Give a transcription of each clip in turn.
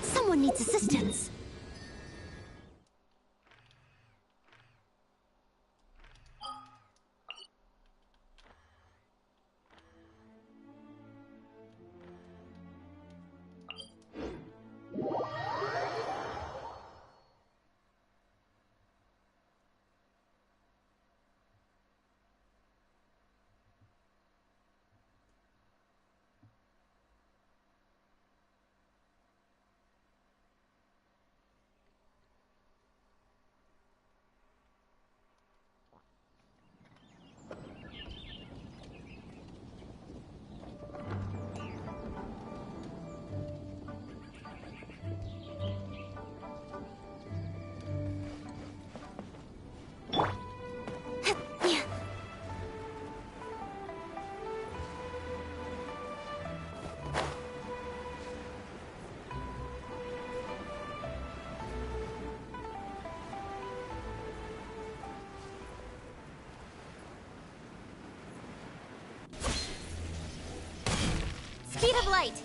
Someone needs assistance. Speed of light.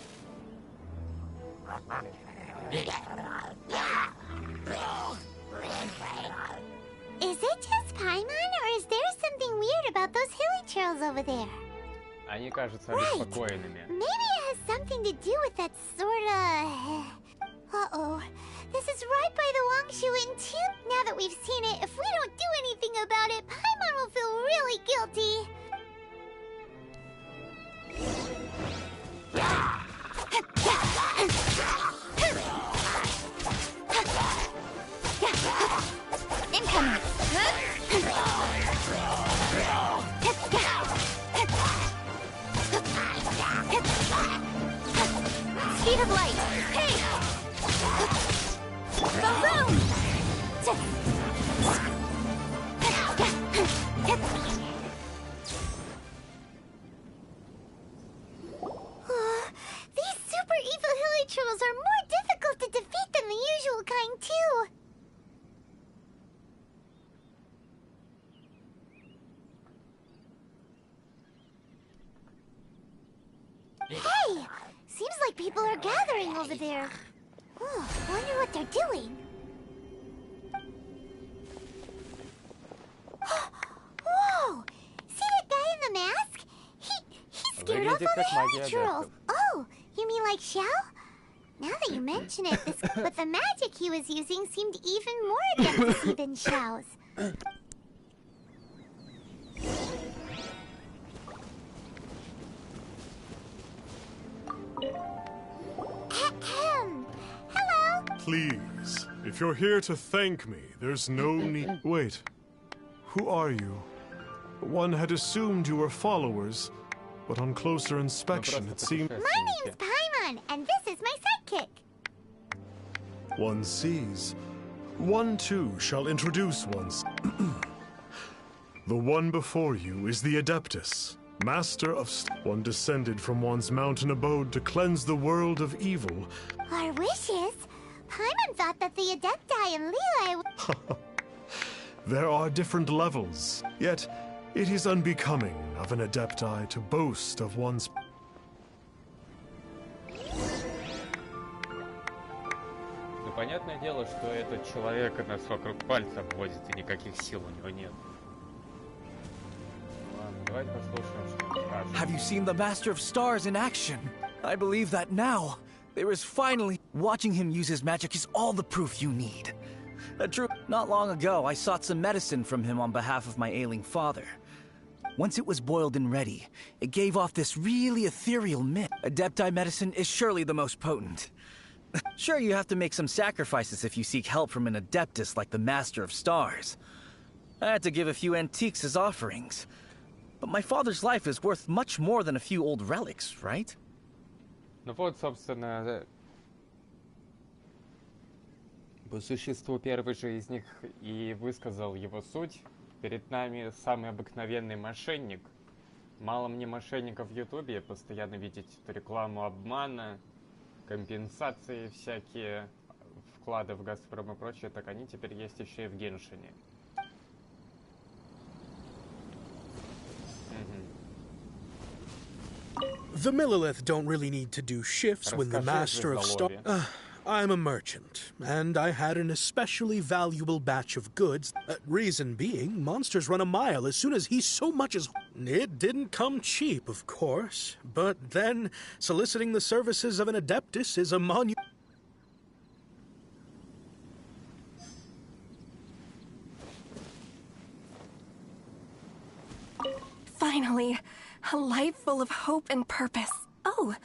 Is it just Paimon, or is there something weird about those hilly trails over there? Они кажутся Right. обеспокоенными. Maybe it has something to do with that sorta... Uh-oh. This is right by the Wangshu Inn too. Now that we've seen it, if we don't do anything about it, Paimon will feel really guilty. Incoming. Speed of light. Hey! Boom, boom! These super evil hilly trolls are more difficult to defeat than the usual kind, too. Hey! Seems like people are gathering over there. Oh, wonder what they're doing. Whoa! See that guy in the mask? He scared off all the hilly trolls. Oh, you mean like Xiao? Now that you mention it, but the magic he was using seemed even more adept to see than Xiao's. Hello? Please, if you're here to thank me, there's no need. Wait, who are you? One had assumed you were followers, but on closer inspection it seemed... My name's Paimon, and this is my sidekick. One sees. One too shall introduce once. The one before you is the Adeptus, master of one descended from one's mountain abode to cleanse the world of evil. Our wishes? Paimon thought that the Adepti and Leela... There are different levels, yet it is unbecoming of an Adepti to boast of one's... Ну, понятное дело, что этот человек нас вокруг пальца обводит, и никаких сил у него нет. Ладно, давайте послушаем, что он скажет. Have you seen the Master of Stars in action? I believe that now. There is finally... Watching him use his magic is all the proof you need. Not long ago, I sought some medicine from him on behalf of my ailing father. Once it was boiled and ready, it gave off this really ethereal mist. Adepti medicine is surely the most potent. Sure, you have to make some sacrifices if you seek help from an Adeptus like the Master of Stars. I had to give a few antiques as offerings. But my father's life is worth much more than a few old relics, right? Ну вот, собственно, по существу первый же из них и высказал его суть. Перед нами самый обыкновенный мошенник. Мало мне мошенников в Ютубе, постоянно видеть эту рекламу обмана, компенсации всякие, вклады в Газпром и прочее, так они теперь есть еще и в Геншине. The Millilith don't really need to do shifts when the Master of Stars... I'm a merchant, and I had an especially valuable batch of goods. Reason being, monsters run a mile as soon as he so much as... It didn't come cheap, of course, but then soliciting the services of an Adeptus is a Finally, a life full of hope and purpose. Oh,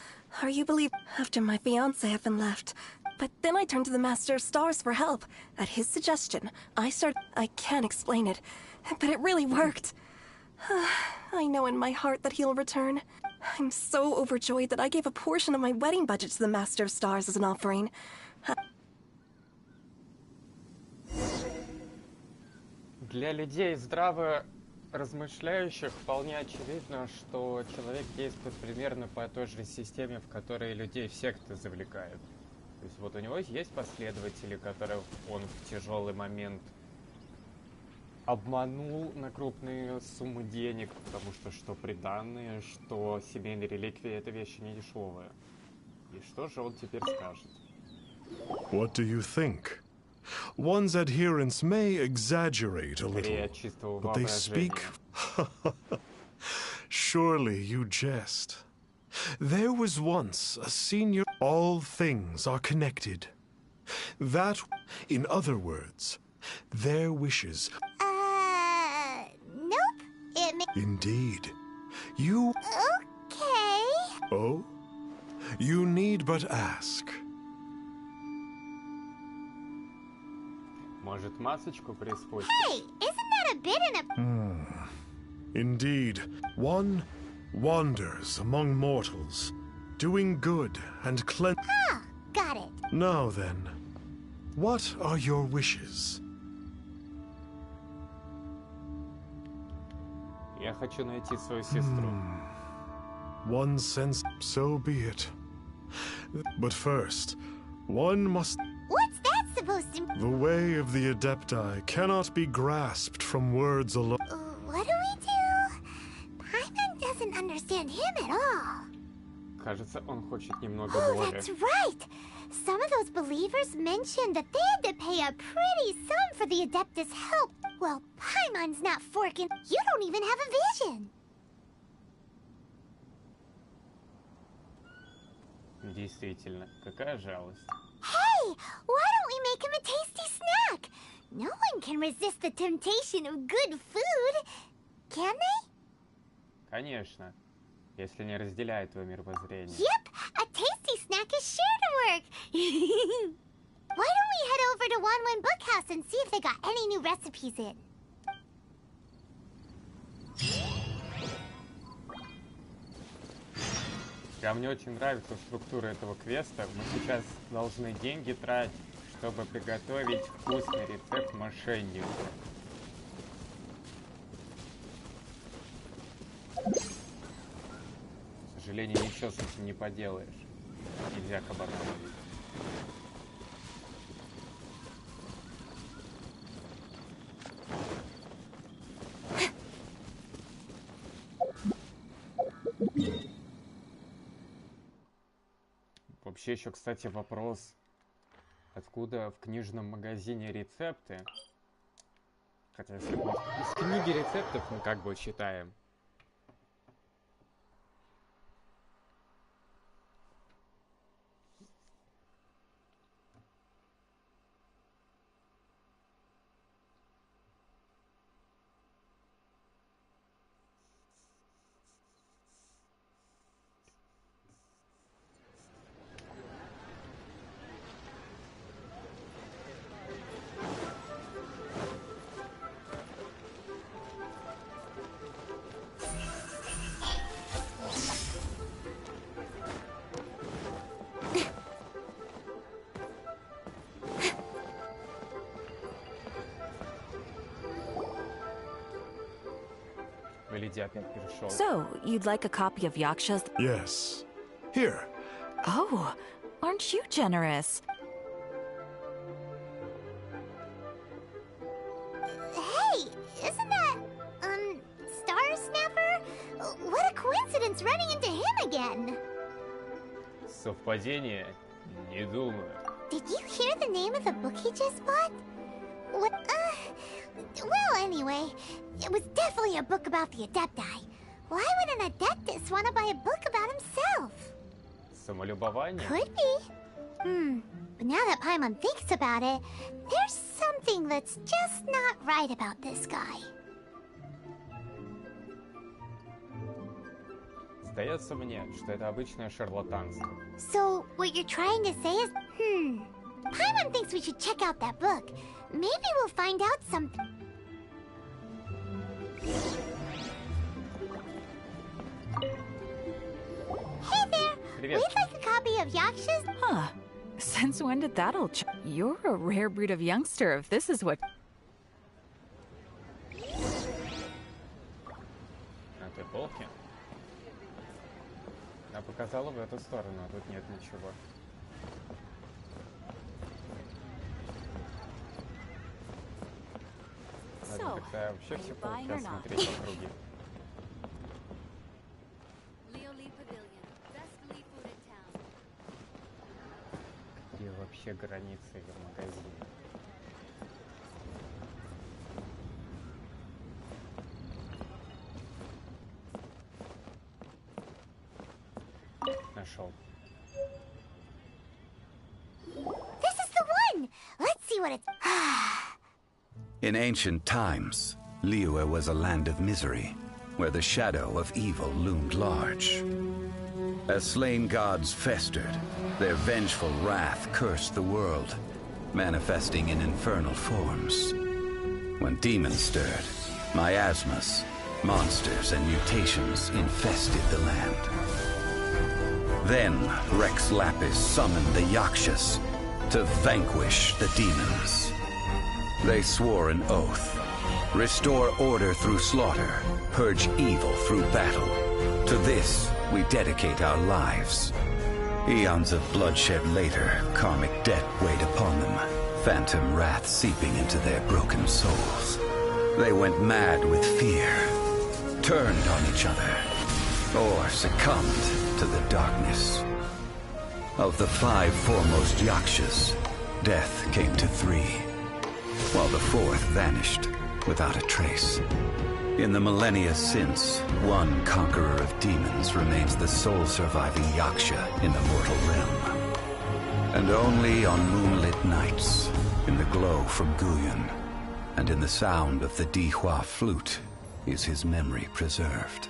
are you believe after my fiancé had been left? But then I turned to the Master of Stars for help. At his suggestion, I can't explain it, but it really worked. I know in my heart that he'll return. I'm so overjoyed that I gave a portion of my wedding budget to the Master of Stars as an offering. Для людей здраво размышляющих вполне очевидно, что человек действует примерно по той же системе, в которой людей в секты завлекают. То есть вот у него есть последователи, которых он в тяжелый момент обманул на крупные суммы денег, потому что приданные, что семейные реликвии — это вещи не дешевые. И что же он теперь скажет? What do you think? One's adherents may exaggerate a little, but they speak... Surely you jest. There was once a senior... All things are connected. That, in other words, their wishes... Nope. Indeed. You... Okay. Oh? You need but ask. Может, масочку приспустить? Hey, isn't that a bit in a... Indeed, one wanders among mortals, doing good and Ah, got it. Now then, what are your wishes? Я хочу найти свою сестру. One sense, so be it. But first, one must... What's that supposed to... The way of the Adepti cannot be grasped from words alone. What do we do? Paimon doesn't understand him at all. Кажется, он хочет немного Oh, боли. that's right. Some of those believers mentioned that they had to pay a pretty sum for the Adeptus' help. Well, Paimon's not forking. You don't even have a vision. Действительно, какая жалость. Hey, why don't we make him a tasty snack? No one can resist the temptation of good food, can they? Конечно, если не разделяет твое мировоззрение. Yep, a tasty snack is sure to work. Why don't we head over to Wanwan Bookhouse and see if they got any new recipes in? Прям мне очень нравится структура этого квеста. Мы сейчас должны деньги тратить, чтобы приготовить вкусный рецепт мошенника. К сожалению, ничего с этим не поделаешь. Нельзя кабана ловить. Вообще еще, кстати, вопрос, откуда в книжном магазине рецепты? Хотя, если мы из книги рецептов мы как бы читаем. Леди опять перешел. So, you'd like a copy of Yaksha's? Yes. Here. Oh, aren't you generous? Hey, isn't that, Star Snapper? What a coincidence running into him again. Совпадение? Не думаю. Did you hear the name of the book he just bought? What, well, anyway, it was definitely a book about the Adepti. Why would an Adeptus want to buy a book about himself? Самолюбование? Could be. But now that Paimon thinks about it, there's something that's just not right about this guy. Сдается мне, что это обычное шарлатанство. So, what you're trying to say is, Paimon thinks we should check out that book. Maybe we'll find out something. Hey there! Привет. We'd like a copy of Yaksha's. Huh. Since when did that all change? You're a rare breed of youngster if this is what... На той полке? Она показала в эту сторону, а тут нет ничего. Ладно, тогда вообще все полки осмотреть в округе. Где вообще границы в магазине? Нашел. This is the one! Let's see what it's... In ancient times, Liyue was a land of misery, where the shadow of evil loomed large. As slain gods festered, their vengeful wrath cursed the world, manifesting in infernal forms. When demons stirred, miasmas, monsters, and mutations infested the land. Then Rex Lapis summoned the Yakshas to vanquish the demons. They swore an oath: restore order through slaughter, purge evil through battle. To this, we dedicate our lives. Eons of bloodshed later, karmic debt weighed upon them, phantom wrath seeping into their broken souls. They went mad with fear, turned on each other, or succumbed to the darkness. Of the 5 foremost Yakshas, death came to 3, while the 4th vanished without a trace. In the millennia since, one conqueror of demons remains the sole surviving Yaksha in the mortal realm. And only on moonlit nights, in the glow from Guyon, and in the sound of the Dihua flute, is his memory preserved.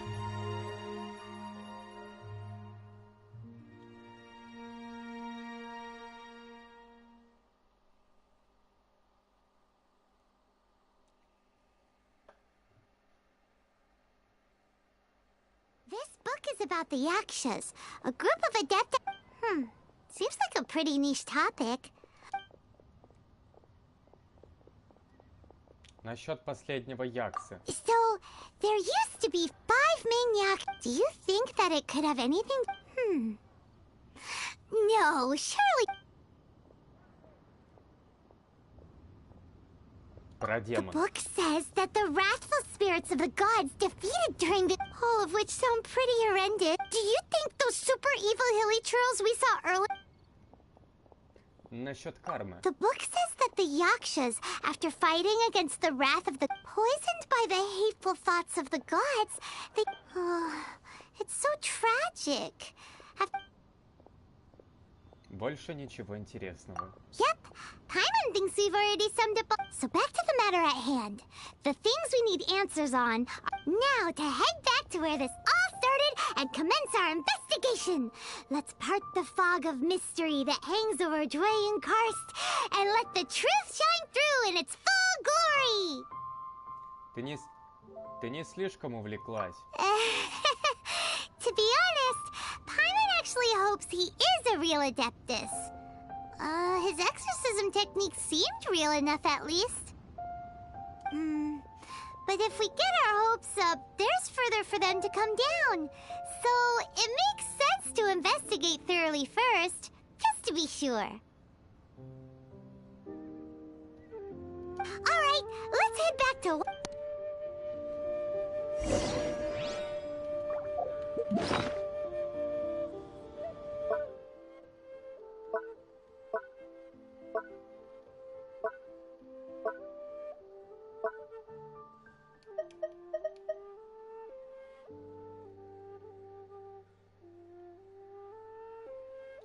This book is about the Yakshas, a group of adept... Seems like a pretty niche topic. Насчет последнего Яксы. So, there used to be 5 main Yak... Do you think that it could have anything... No, surely... Про The демона. book says that the wrathful spirits of the gods defeated during the... All of which sound pretty horrendous. Do you think those super evil hilly churls we saw earlier... Насчет кармы. The book says that the Yakshas, after fighting against the wrath of the... Poisoned by the hateful thoughts of the gods, they... it's so tragic. Больше ничего интересного. Yep, Paimon thinks we've already summed up... So back to the matter at hand. The things we need answers on are now to head back to where this all started and commence our investigation. Let's part the fog of mystery that hangs over Dwayne Karst and let the truth shine through in its full glory. Ты не слишком увлеклась? To be honest, Paimon actually hopes he is a real Adeptus. His exorcism technique seemed real enough at least. But if we get our hopes up, there's further for them to come down. So it makes sense to investigate thoroughly first, just to be sure. Alright, let's head back to...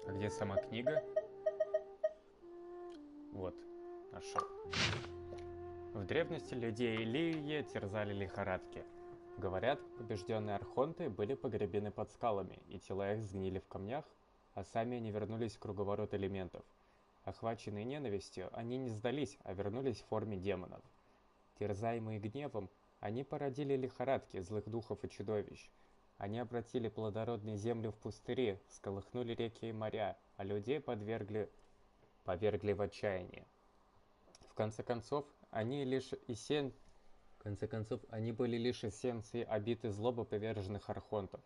А где сама книга? Вот, нашел. В древности людей Лиюе терзали лихорадки. Говорят, побежденные архонты были погребены под скалами, и тела их сгнили в камнях, а сами они вернулись в круговорот элементов. Охваченные ненавистью, они не сдались, а вернулись в форме демонов. Терзаемые гневом, они породили лихорадки, злых духов и чудовищ. Они обратили плодородные земли в пустыри, всколыхнули реки и моря, а людей повергли в отчаяние. В конце концов, они были лишь эссенцией обиты злобы поверженных архонтов.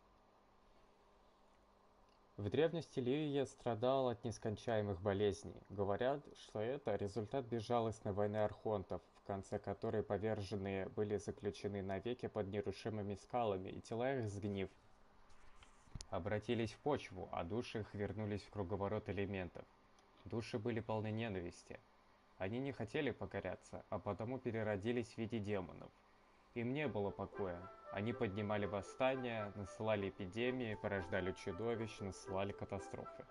В древности Лиюе страдал от нескончаемых болезней. Говорят, что это результат безжалостной войны архонтов, в конце которой поверженные были заключены навеки под нерушимыми скалами, и тела их, сгнив, обратились в почву, а души их вернулись в круговорот элементов. Души были полны ненависти. Они не хотели покоряться, а потому переродились в виде демонов. Им не было покоя. Они поднимали восстания, насылали эпидемии, порождали чудовищ, насылали катастрофы.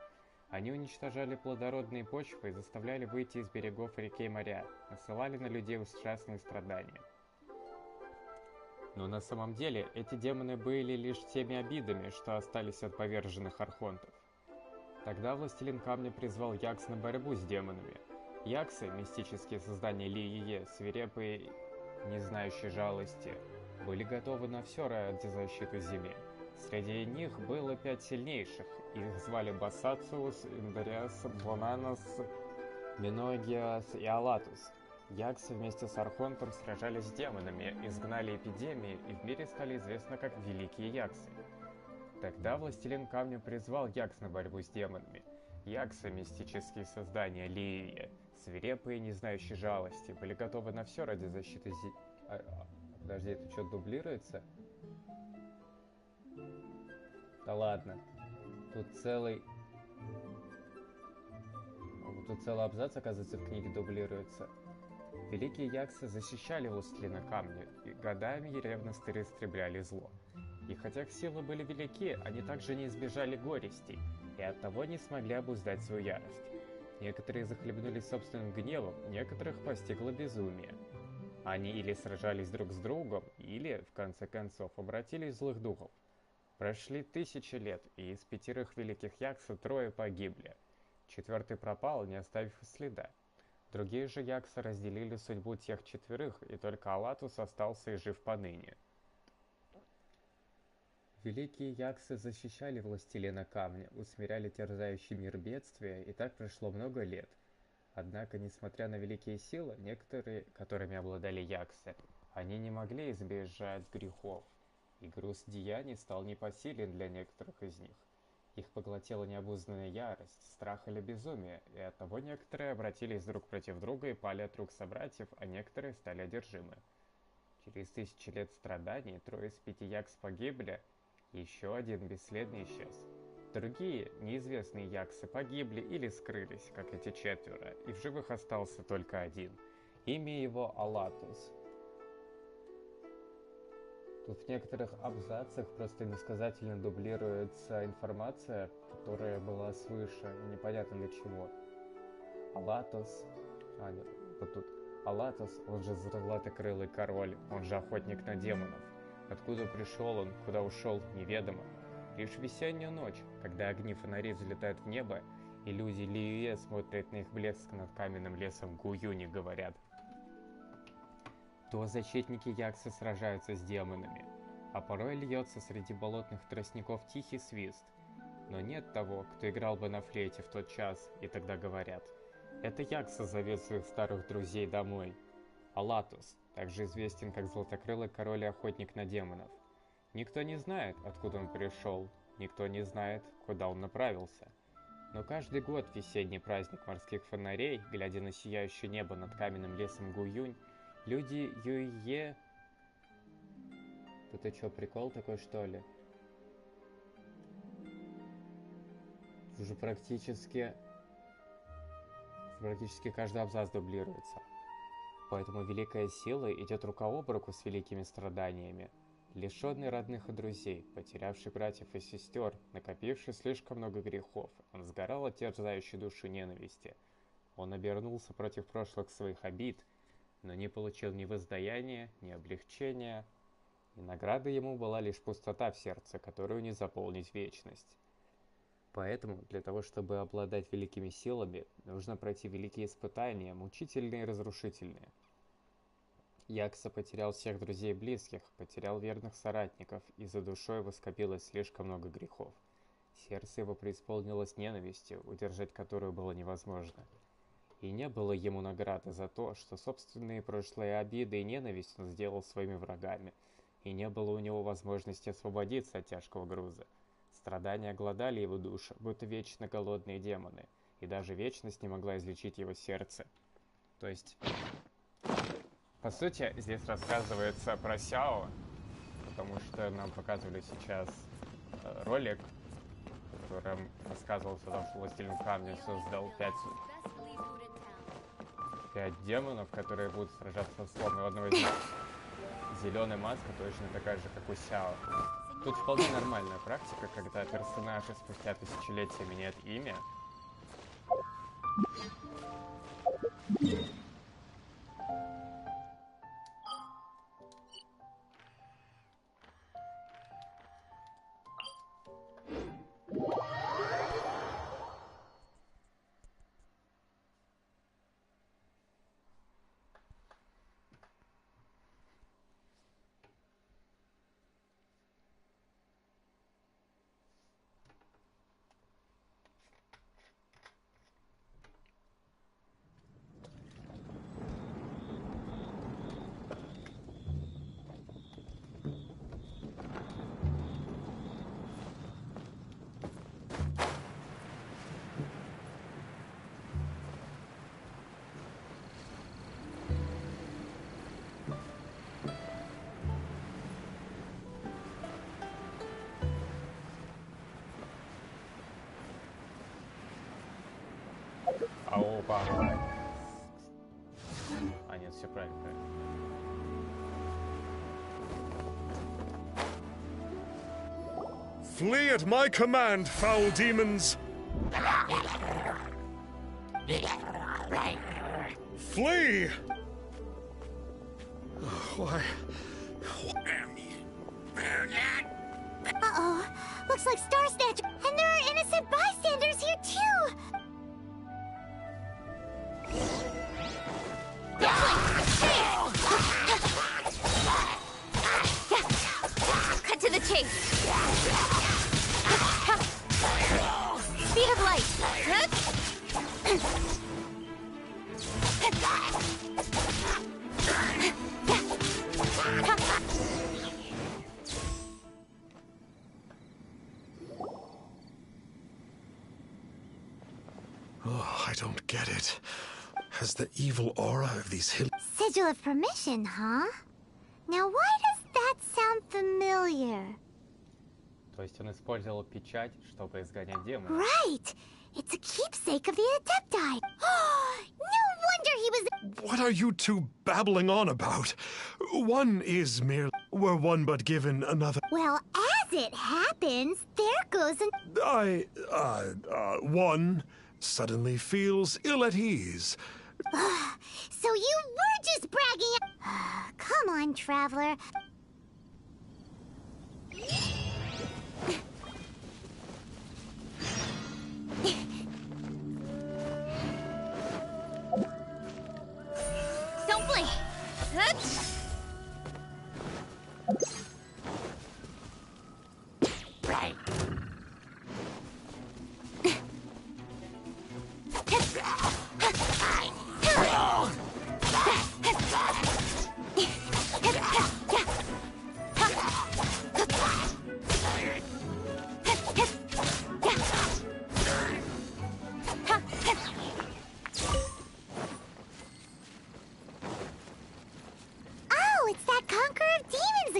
Они уничтожали плодородные почвы и заставляли выйти из берегов реки и моря, насылали на людей ужасные страдания. Но на самом деле эти демоны были лишь теми обидами, что остались от поверженных архонтов. Тогда Властелин Камня призвал Якс на борьбу с демонами. Яксы, мистические создания Лиюе, свирепые, не знающие жалости, были готовы на все ради защиты земли. Среди них было 5 сильнейших. Их звали Басациус, Индриас, Бонанос, Миногиас и Алатус. Яксы вместе с Архонтом сражались с демонами, изгнали эпидемии и в мире стали известны как Великие Яксы. Тогда Властелин Камня призвал Якс на борьбу с демонами. Яксы, мистические создания Лиюе, свирепые, не знающие жалости, были готовы на все ради защиты Подожди, это что, дублируется? Да ладно. Тут целый абзац, оказывается, в книге дублируется. Великие Яксы защищали Властелина Камня, и годами ревностно истребляли зло. И хотя их силы были велики, они также не избежали горестей, и оттого не смогли обуздать свою ярость. Некоторые захлебнулись собственным гневом, некоторых постигло безумие. Они или сражались друг с другом, или, в конце концов, обратились в злых духов. Прошли 1000 лет, и из 5 великих Яксов 3 погибли. 4 пропал, не оставив следа. Другие же Яксы разделили судьбу тех 4, и только Алатус остался и жив поныне. Великие Яксы защищали Властелина Камня, усмиряли терзающий мир бедствия, и так прошло много лет. Однако, несмотря на великие силы, некоторые, которыми обладали Яксы, они не могли избежать грехов, и груз деяний стал непосилен для некоторых из них. Их поглотила необузданная ярость, страх или безумие, и оттого некоторые обратились друг против друга и пали от рук собратьев, а некоторые стали одержимы. Через 1000 лет страданий 3 из 5 Якс погибли, еще один бесследно исчез. Другие, неизвестные Яксы, погибли или скрылись, как эти 4, и в живых остался только один. Имя его Алатус. Тут в некоторых абзацах просто иносказательно дублируется информация, которая была свыше, непонятно для чего. Алатус, вот тут. Алатус, он же золотокрылый король, он же охотник на демонов. Откуда пришел он, куда ушел, неведомо. Лишь в весеннюю ночь, когда огни фонарей взлетают в небо, и люди Лиюе смотрят на их блеск над каменным лесом Гуюни, говорят, то защитники Яксы сражаются с демонами, а порой льется среди болотных тростников тихий свист. Но нет того, кто играл бы на флейте в тот час, и тогда говорят, это Якса зовет своих старых друзей домой. Алатус, также известен как Златокрылый Король и Охотник на демонов. Никто не знает, откуда он пришел, никто не знает, куда он направился. Но каждый год в весенний праздник морских фонарей, глядя на сияющее небо над каменным лесом Гуюнь, люди Юйе... Это что, прикол такой, что ли? Уже практически каждый абзац дублируется. Поэтому великая сила идет рука об руку с великими страданиями. Лишенный родных и друзей, потерявший братьев и сестер, накопивший слишком много грехов, он сгорал от терзающей душу ненависти. Он обернулся против прошлых своих обид, но не получил ни воздаяния, ни облегчения, и наградой ему была лишь пустота в сердце, которую не заполнить вечность. Поэтому, для того, чтобы обладать великими силами, нужно пройти великие испытания, мучительные и разрушительные. Якса потерял всех друзей и близких, потерял верных соратников, и за душой его скопилось слишком много грехов. Сердце его преисполнилось ненавистью, удержать которую было невозможно. И не было ему награды за то, что собственные прошлые обиды и ненависть он сделал своими врагами, и не было у него возможности освободиться от тяжкого груза. Страдания глодали его душу, будто вечно голодные демоны, и даже вечность не могла излечить его сердце. То есть, по сути, здесь рассказывается про Сяо, потому что нам показывали сейчас ролик, в котором рассказывалось о том, что Властелин Камня создал 5 демонов, которые будут сражаться с словом, и у одного из них зеленая маска точно такая же, как у Сяо. Тут вполне нормальная практика, когда персонажи спустя тысячелетия меняют имя. Опа. А, нет, все правильно. Flee at my command, foul demons! Flee! Why? Uh-oh. Looks like Star Snatcher. And there are innocent bystanders here, too! Cut to the chase. Speed of light. Oh, I don't get it. Has the evil aura of these hills... Sigil of permission, huh? Now why does that sound familiar? То есть он использовал печать, чтобы изгонять демонов. Right! It's a keepsake of the Adepti. No wonder he was... What are you two babbling on about? One is merely... Were one but given another... Well, as it happens, there goes an... One suddenly feels ill at ease. So you were just bragging... Come on, Traveler. Don't blink. Right.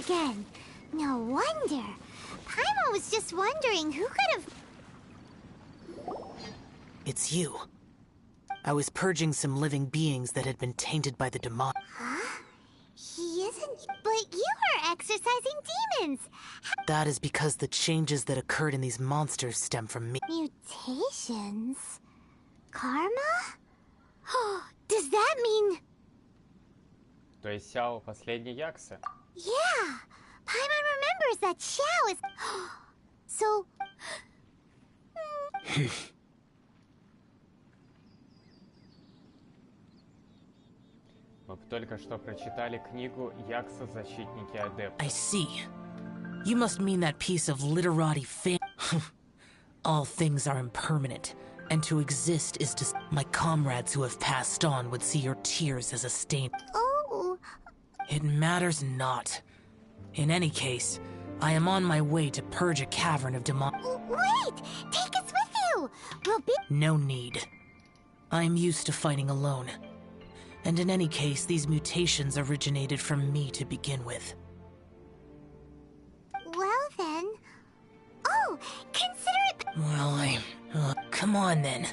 again. No wonder. Paimon was just wondering who could have... It's you. I was purging some living beings that had been tainted by the demon. Huh? He isn't... But you are exorcising demons! That is because the changes that occurred in these monsters stem from me. Mutations? Karma? Does that mean... То есть Сяо последний Якса? Yeah! Paimon remembers that Xiao is... So... Мы только что прочитали книгу «Якса. Защитники Адептов». I see. You must mean that piece of literati All things are impermanent, and to exist is to... My comrades who have passed on would see your tears as a stain. Oh... It matters not. In any case, I am on my way to purge a cavern of demon... Wait! Take us with you! We'll be... No need. I am used to fighting alone. And in any case, these mutations originated from me to begin with. Well then... Oh! Consider it... Well, come on then.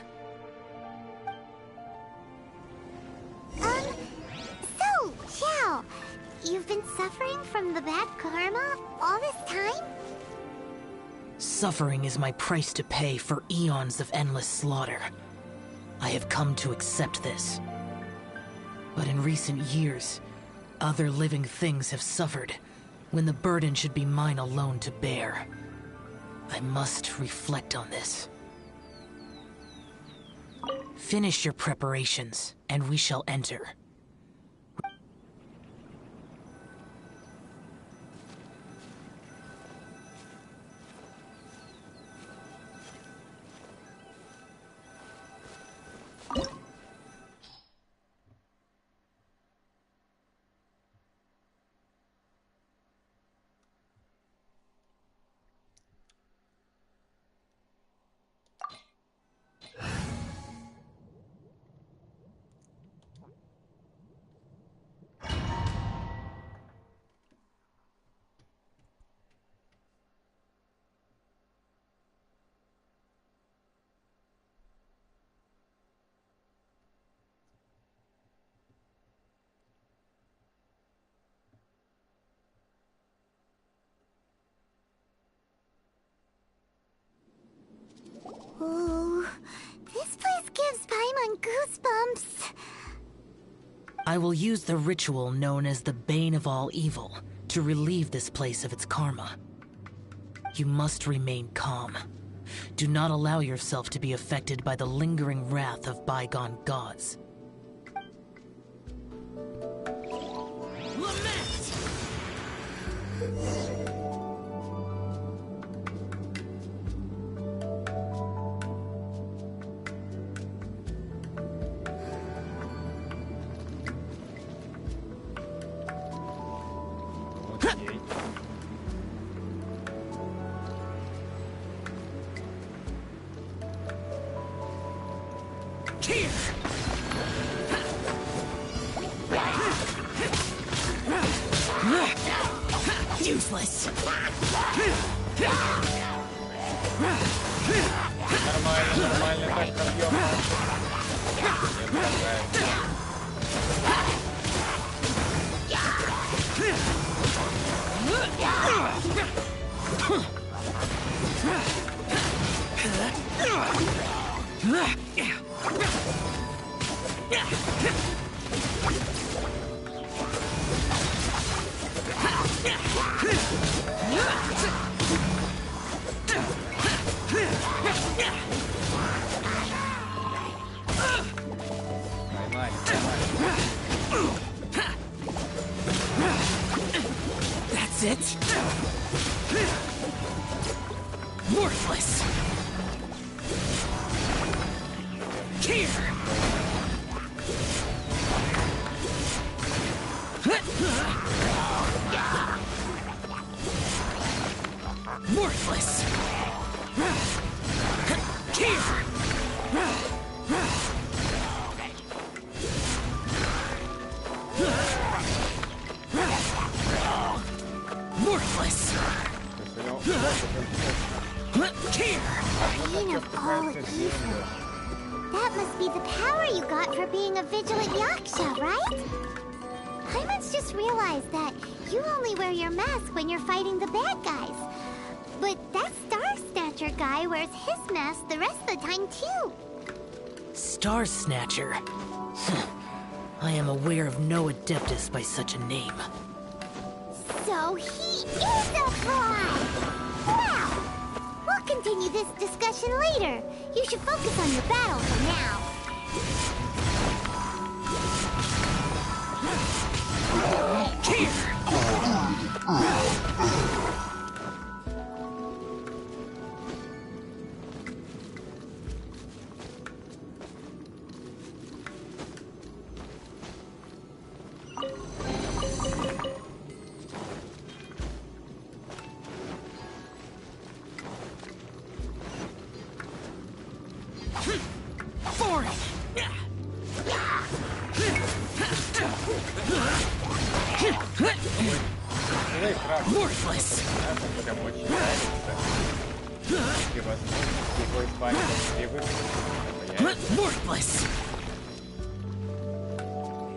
So, Xiao, you've been suffering from the bad karma all this time? Suffering is my price to pay for eons of endless slaughter. I have come to accept this. But in recent years, other living things have suffered, when the burden should be mine alone to bear. I must reflect on this. Finish your preparations, and we shall enter. Ooh, this place gives Paimon goosebumps. I will use the ritual known as the Bane of All Evil to relieve this place of its karma. You must remain calm. Do not allow yourself to be affected by the lingering wrath of bygone gods. Useless. Нормально, так пробьем. That's it. Worthless. Here. Worthless. Here. Worthless! Reign of all evil. That must be the power you got for being a vigilant yaksha, right? Paimon's just realized that you only wear your mask when you're fighting the bad guys. But that Star Snatcher guy wears his mask the rest of the time, too. Star Snatcher? I am aware of no Adeptus by such a name. So he is a fraud! Wow! We'll continue this discussion later. You should focus on your battle for now. Worthless! Прям очень нравится. И возможность его избавиться при выходе. Worthless!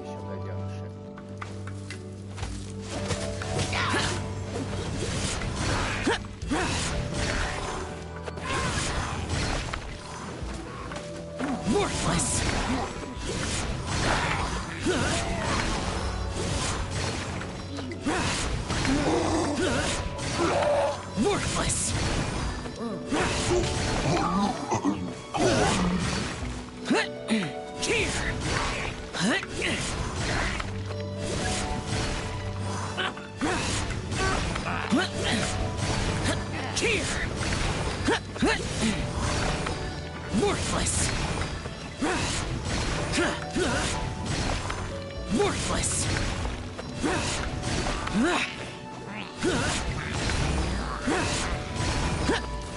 Еще гаденыши. Worthless! Worthless! Worthless! Worthless!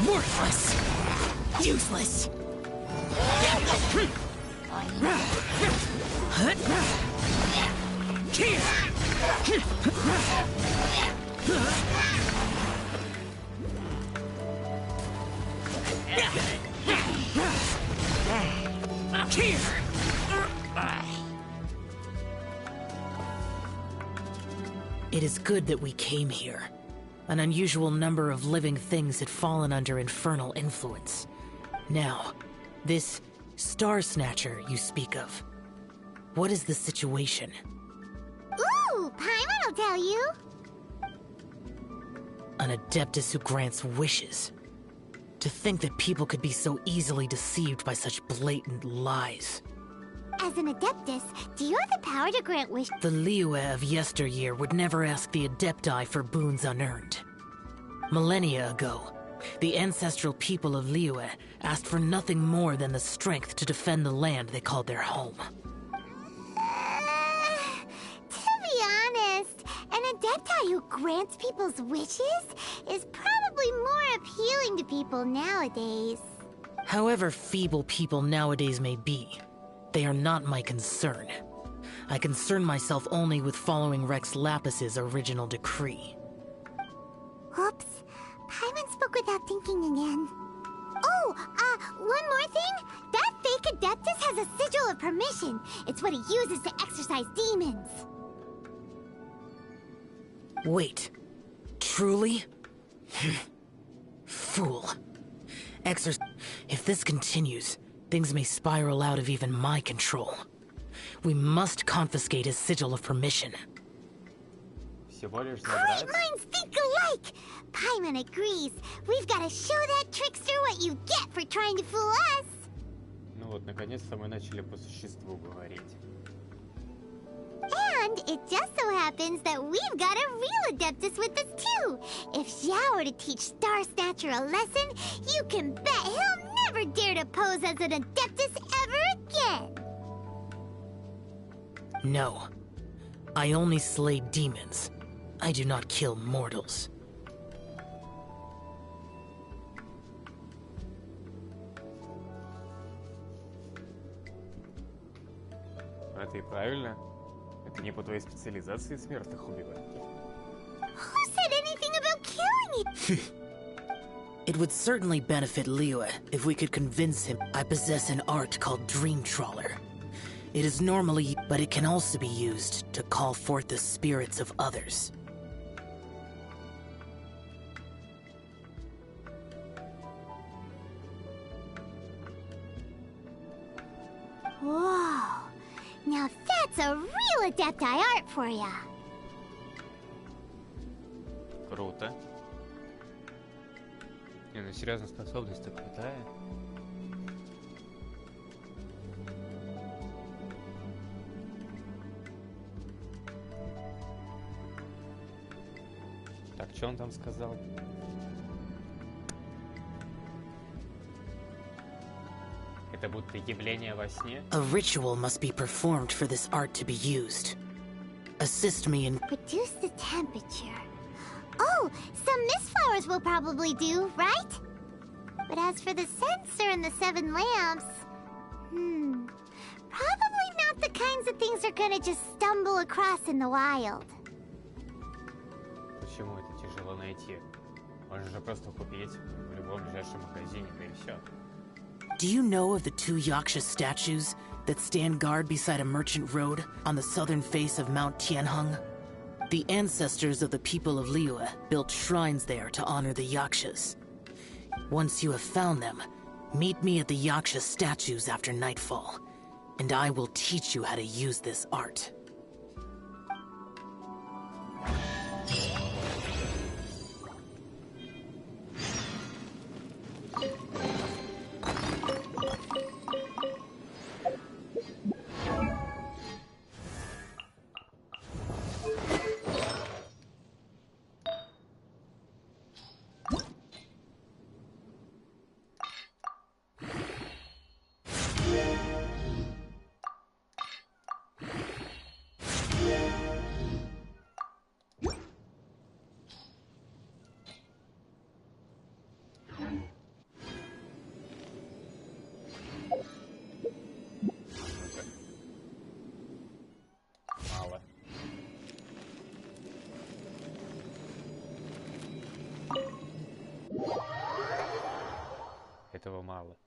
Worthless! Useless! It is good that we came here. An unusual number of living things had fallen under infernal influence. Now, this Star Snatcher you speak of, what is the situation? Ooh, Paimon will tell you. An Adeptus who grants wishes. To think that people could be so easily deceived by such blatant lies. As an Adeptus, do you have the power to grant wishes? The Liyue of yesteryear would never ask the Adepti for boons unearned. Millennia ago, the ancestral people of Liyue asked for nothing more than the strength to defend the land they called their home. To be honest, an Adepti who grants people's wishes is probably more appealing to people nowadays. However feeble people nowadays may be, they are not my concern. I concern myself only with following Rex Lapis's original decree. Oops. Paimon spoke without thinking again. Oh, one more thing. That fake Adeptus has a sigil of permission. It's what he uses to exorcise demons. Wait. Truly? Fool. If this continues, things may spiral out of even my control. We must confiscate his sigil of permission. Great minds think alike! Paimon agrees. We've got to show that trickster what you get for trying to fool us. Ну вот, наконец-то мы начали по существу говорить. And it just so happens that we've got a real Adeptus with us too. If Xiao were to teach Star Snatcher a lesson, you can bet he'll never dare to pose as an Adeptus ever again. No. I only slay demons. I do not kill mortals. Это и правильно. Это не по твоей специализации смертных убивать. Who said anything killing it. It would certainly benefit Liyue if we could convince him I possess an art called Dream Trawler. It is normally, but it can also be used to call forth the spirits of others. Whoa. Now that's a real Adepti art for ya. Круто. Не, ну серьезно, способность-то крутая. Так, что он там сказал? Это будто явление во сне? A ritual must be performed for this art to be used. Assist me in... Reduce the temperature. Oh, some mist flowers will probably do, right? But as for the censer and the 7 lamps... Probably not the kinds of things they're gonna just stumble across in the wild. Почему это тяжело найти? Можно же просто купить в любом ближайшем магазине, да и все. Do you know of the 2 Yaksha statues that stand guard beside a merchant road on the southern face of Mount Tianheng? The ancestors of the people of Liyue built shrines there to honor the Yakshas. Once you have found them, meet me at the Yaksha statues after nightfall, and I will teach you how to use this art. Мало. Этого мало.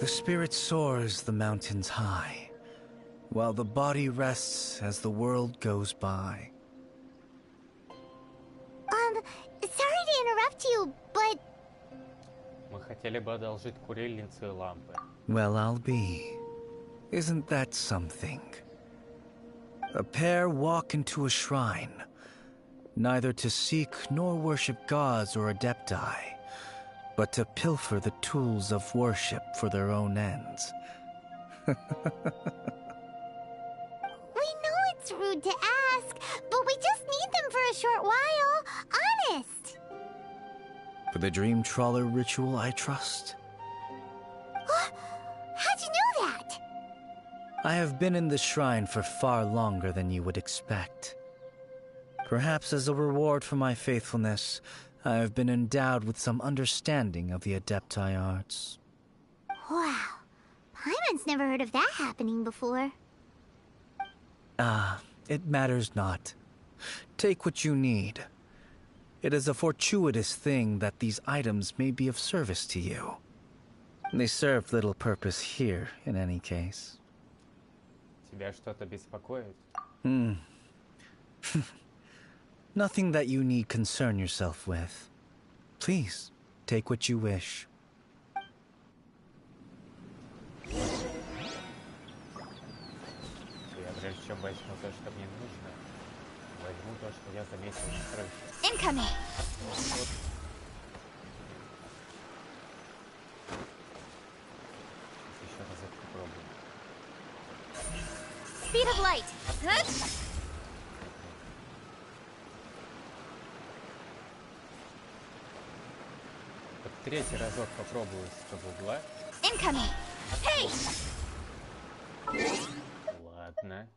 The spirit soars the mountains high, while the body rests as the world goes by. Sorry to interrupt you, but... Мы хотели бы одолжить курильницы и лампы. Well, I'll be. Isn't that something? A pair walk into a shrine, neither to seek nor worship gods or adepti, but to pilfer the tools of worship for their own ends. We know it's rude to ask, but we just need them for a short while. Honest. For the Dream Trawler ritual, I trust. How'd you know that? I have been in the shrine for far longer than you would expect. Perhaps as a reward for my faithfulness, I have been endowed with some understanding of the Adepti arts. Wow. Paimon's never heard of that happening before. It matters not. Take what you need. It is a fortuitous thing that these items may be of service to you. They serve little purpose here, in any case. Тебя что-то беспокоит? Nothing that you need concern yourself with. Please, take what you wish. Я прежде чем возьму то, что мне нужно, возьму то, что я заметил на крыше. Incoming! Еще разок попробую. Speed of light! Вот третий разок попробую с того угла. Incoming! Hey! Ладно.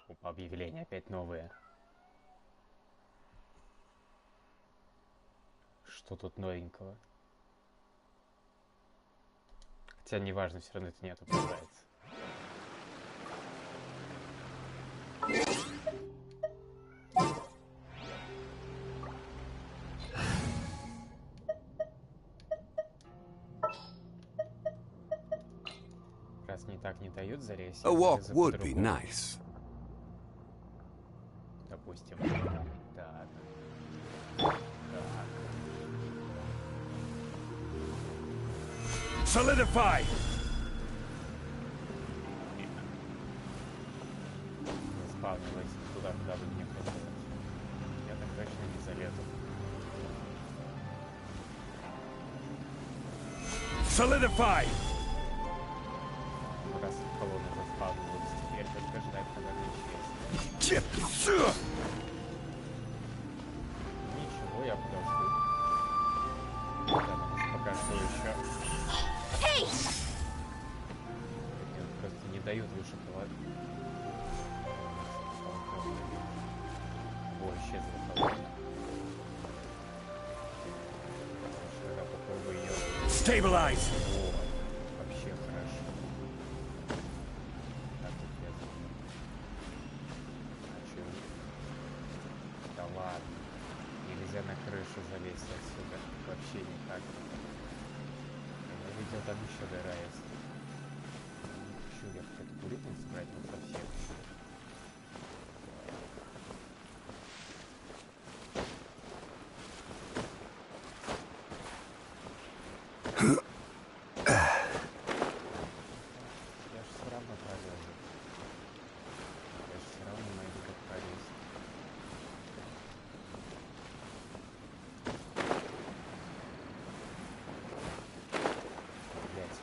Опа, объявления опять новые. Что тут новенького? Хотя неважно, все равно это не отображается. Раз не так не дают зарейсить. A walk would be nice. Допустим. Так. Solidify! Спавнилась туда, куда бы мне хотелось. Я так точно не залезу. Solidify! Раз колонна заспавнилась, теперь только ждать, когда она исчезнет. Ничего, я подожду. Да, пока что еще. Мне просто не дают выше колонны. О, исчезла колонна. Тогда попробую ее. Stabilize! О, вообще хорошо. Так вот я хочу. Да ладно. Нельзя на крышу залезть отсюда. Вообще никак. Я видел, там еще дыра есть. Хочу я хоть курить собрать вот совсем. Я же все равно пролезу. Я же все равно найду, как пролезть. Блять.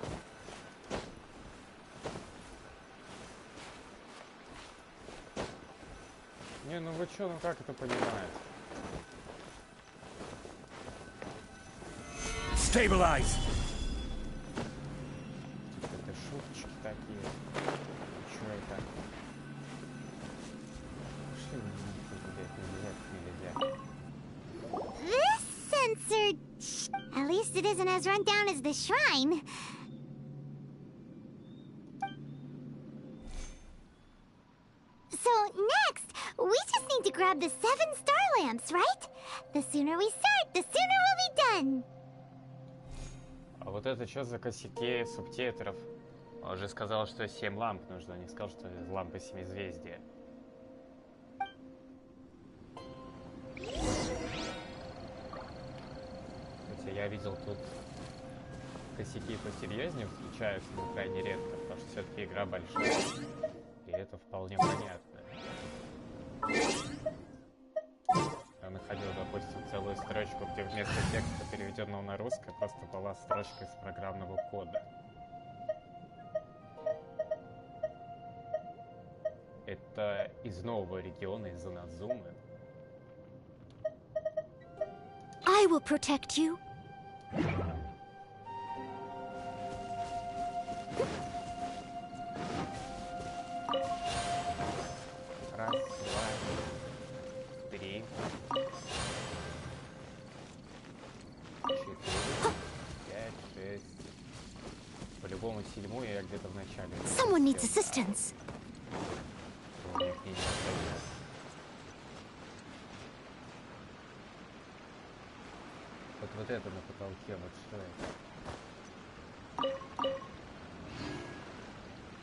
Не, ну вы чё, ну как это понимать? Stabilize! Это шуточки такие. Чё это? Что нельзя. This censored... At least it isn't as run down as the shrine. So, next, we just need to grab the 7 star lamps, right? The sooner we start, the sooner we'll be done. А вот это что за косяки субтитров? Он же сказал, что 7 ламп нужно, не сказал, что лампы семизвездия. Хотя я видел тут косяки посерьезнее встречаются, но крайне редко, потому что все-таки игра большая. И это вполне понятно. Я находил, допустим, целую строчку, где вместо текста, переведенного на русский, просто была строчка из программного кода. Это из нового региона, из Анадзумы. I will protect you. Раз, два, три, четыре, 5, 6. по-любому 7-ю я где-то в начале. Someone needs assistance. У них не стоит. Вот это на потолке, вот что это?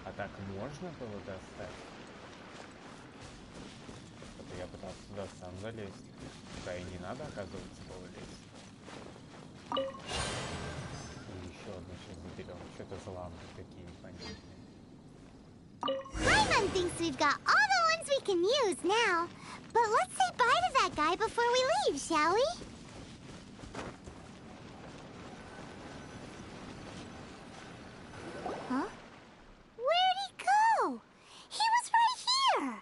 А так можно было достать? Это я пытался сюда сам залезть. Да и не надо, оказывается, было лезть. И еще одну сейчас заберем. Что это за лампы такие непонятные? Paimon thinks we've got all the ones we can use now. But let's say bye to that guy before we leave, shall we? Huh? Where'd he go? He was right here!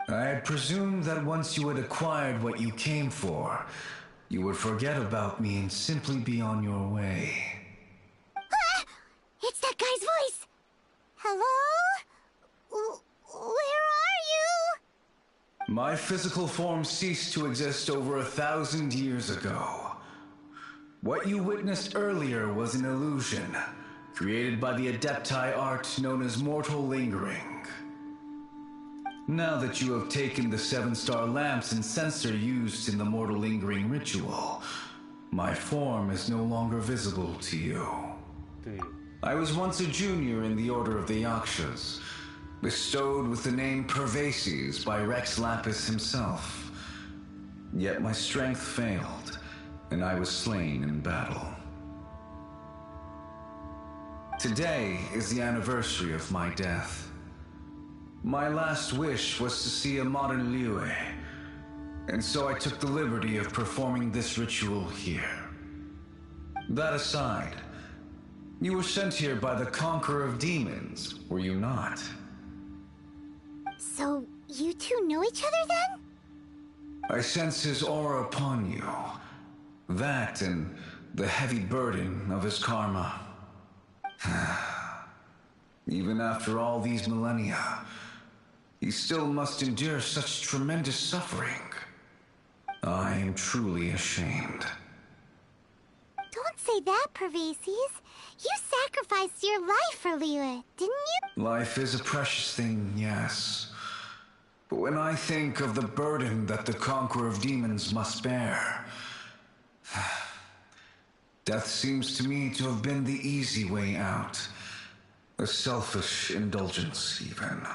I had presumed that once you had acquired what you came for, you would forget about me and simply be on your way. Ah! It's that guy's voice! Hello? Where are you? My physical form ceased to exist over 1,000 years ago. What you witnessed earlier was an illusion, created by the Adepti art known as mortal lingering. Now that you have taken the 7-star lamps and censer used in the mortal lingering ritual, my form is no longer visible to you. I was once a junior in the Order of the Yakshas, bestowed with the name Pervases by Rex Lapis himself. Yet my strength failed, and I was slain in battle. Today is the anniversary of my death. My last wish was to see a modern Liyue, and so I took the liberty of performing this ritual here. That aside, you were sent here by the Conqueror of Demons, were you not? So, you two know each other then? I sense his aura upon you. That and the heavy burden of his karma. Even after all these millennia, he still must endure such tremendous suffering. I am truly ashamed. Don't say that, Pervases. You sacrificed your life for Liyue, didn't you? Life is a precious thing, yes. But when I think of the burden that the Conqueror of Demons must bear, death seems to me to have been the easy way out. A selfish indulgence, even.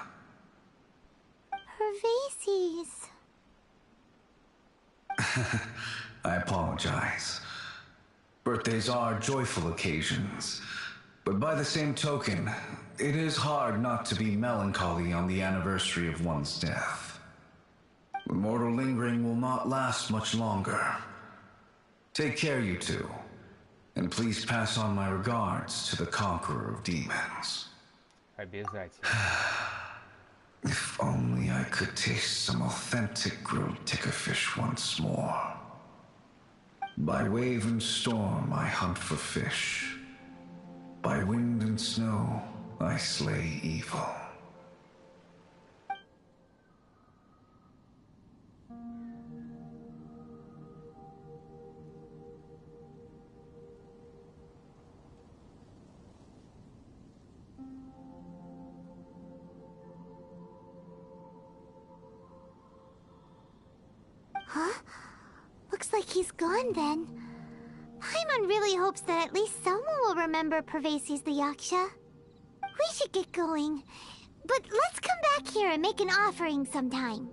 Pervases. I apologize. Birthdays are joyful occasions, but by the same token, it is hard not to be melancholy on the anniversary of one's death. The mortal lingering will not last much longer. Take care, you two, and please pass on my regards to the Conqueror of Demons. Обязательно. If only I could taste some authentic grilled tickerfish once more. By wave and storm I hunt for fish. By wind and snow I slay evil. Huh? Looks like he's gone then. Paimon really hopes that at least someone will remember Pervases the Yaksha. We should get going. But let's come back here and make an offering sometime.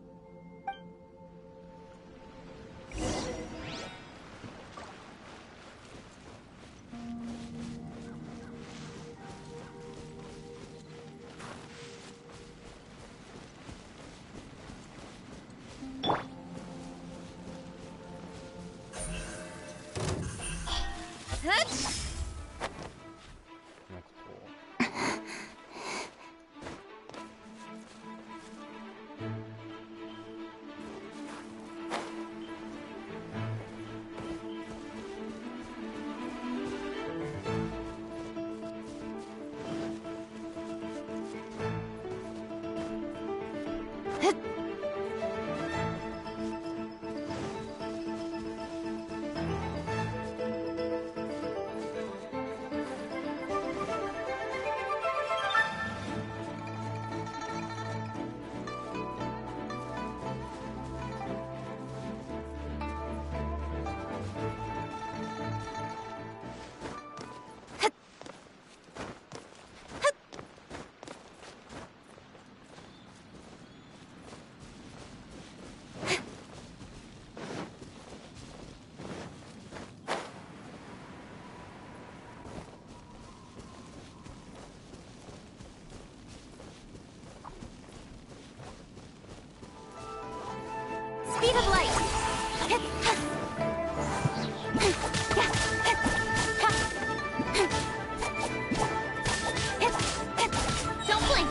Speed of light. Don't blink.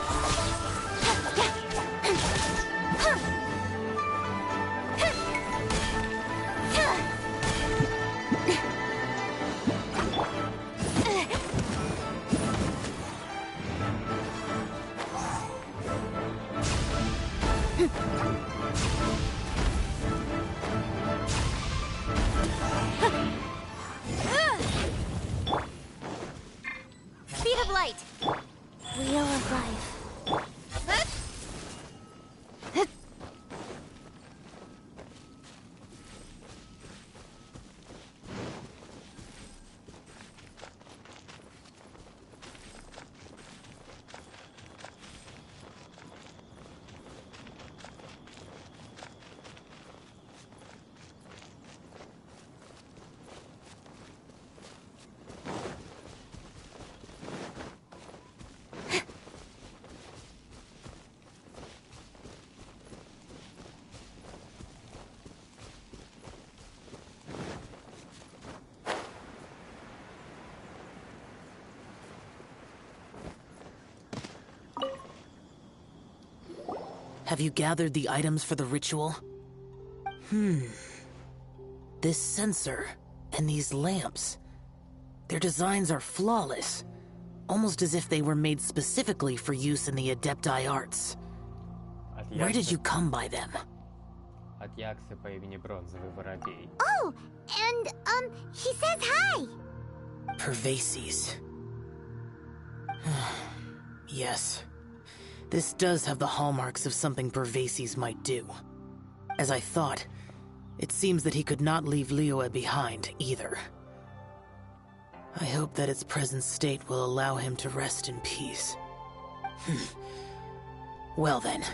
Speed of light. Wheel of life. Have you gathered the items for the ritual? This sensor and these lamps. Their designs are flawless, almost as if they were made specifically for use in the Adepti arts. Where did you come by them? От Яксы по имени Бронзовый Воробей. Oh, and, he says hi! Pervases. Yes. This does have the hallmarks of something Pervases might do. As I thought, it seems that he could not leave Liyue behind, either. I hope that its present state will allow him to rest in peace. Well then,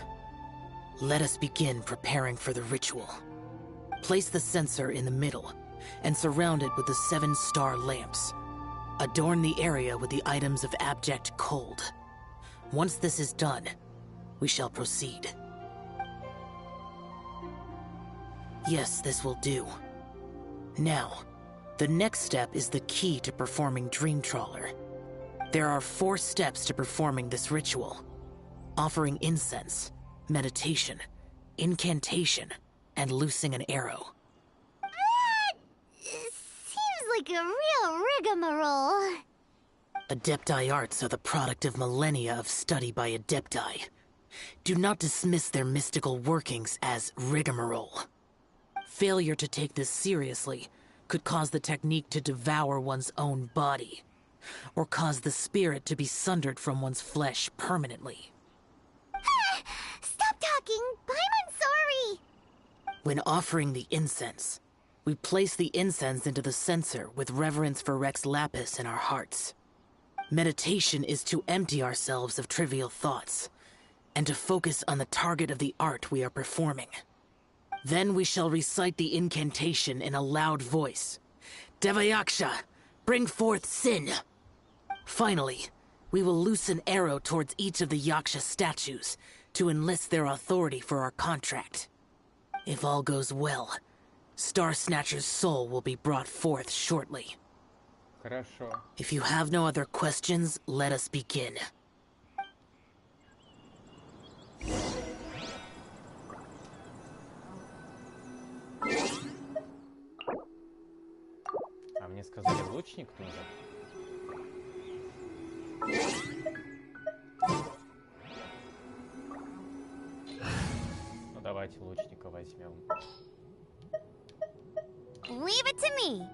let us begin preparing for the ritual. Place the censer in the middle, and surround it with the 7-star lamps. Adorn the area with the items of abject cold. Once this is done, we shall proceed. Yes, this will do. Now, the next step is the key to performing Dream Trawler. There are 4 steps to performing this ritual: offering incense, meditation, incantation, and loosing an arrow. Seems like a real rigmarole. Adepti arts are the product of millennia of study by Adepti. Do not dismiss their mystical workings as rigmarole. Failure to take this seriously could cause the technique to devour one's own body, or cause the spirit to be sundered from one's flesh permanently. Stop talking! I'm sorry! When offering the incense, we place the incense into the censer with reverence for Rex Lapis in our hearts. Meditation is to empty ourselves of trivial thoughts, and to focus on the target of the art we are performing. Then we shall recite the incantation in a loud voice. Devayaksha, bring forth sin! Finally, we will loose an arrow towards each of the Yaksha statues to enlist their authority for our contract. If all goes well, Star Snatcher's soul will be brought forth shortly. Хорошо. If you have no other questions, let us begin. А мне сказали, лучник нужен. Ну давайте лучника возьмем. Leave it to me.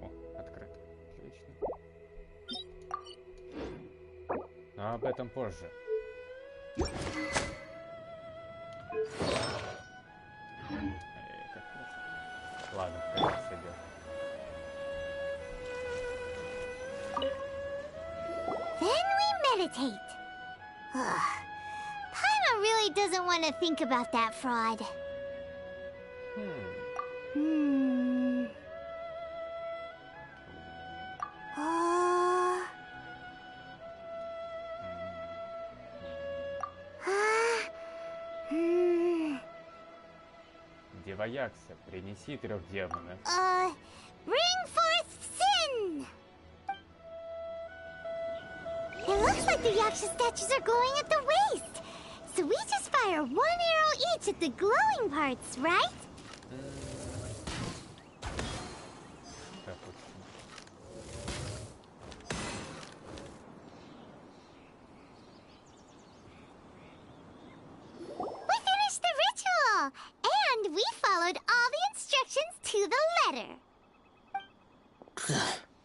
О, открыто. Отлично. Но об этом позже. Ладно, как сойдет. Then we meditate. Paimon really really doesn't want to think about that fraud. Дева Якса, принеси 3 демонов. Bring forth sin! It looks like the Yaksha statues are glowing at the waist. So we just fire 1 arrow each at the glowing parts, right? We finished the ritual! And we followed all the instructions to the letter.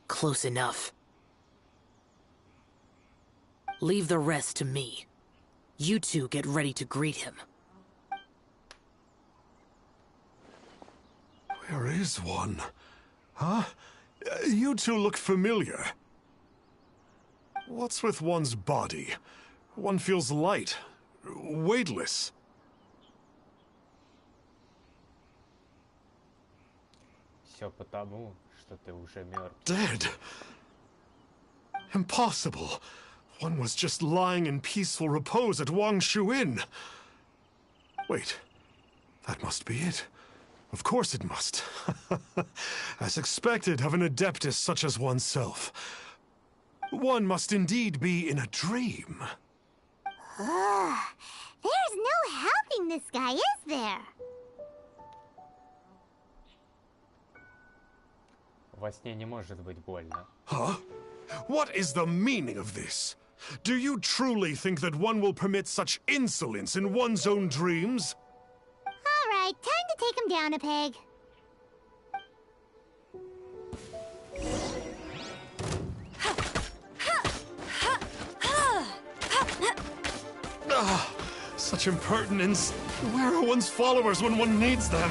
Close enough. Leave the rest to me. You two get ready to greet him. Where is one? Huh? You two look familiar. What's with one's body? One feels light, weightless. Все потому, что ты уже мертв. Dead? Impossible. One was just lying in peaceful repose at Wangshu Inn. Wait, that must be it. Of course it must. As expected of an adeptus such as oneself. One must indeed be in a dream. There's no helping this guy, is there? Во сне не может быть больно. Huh? What is the meaning of this? Do you truly think that one will permit such insolence in one's own dreams? All right, time to take him down a peg. Such impertinence. Where are one's followers when one needs them?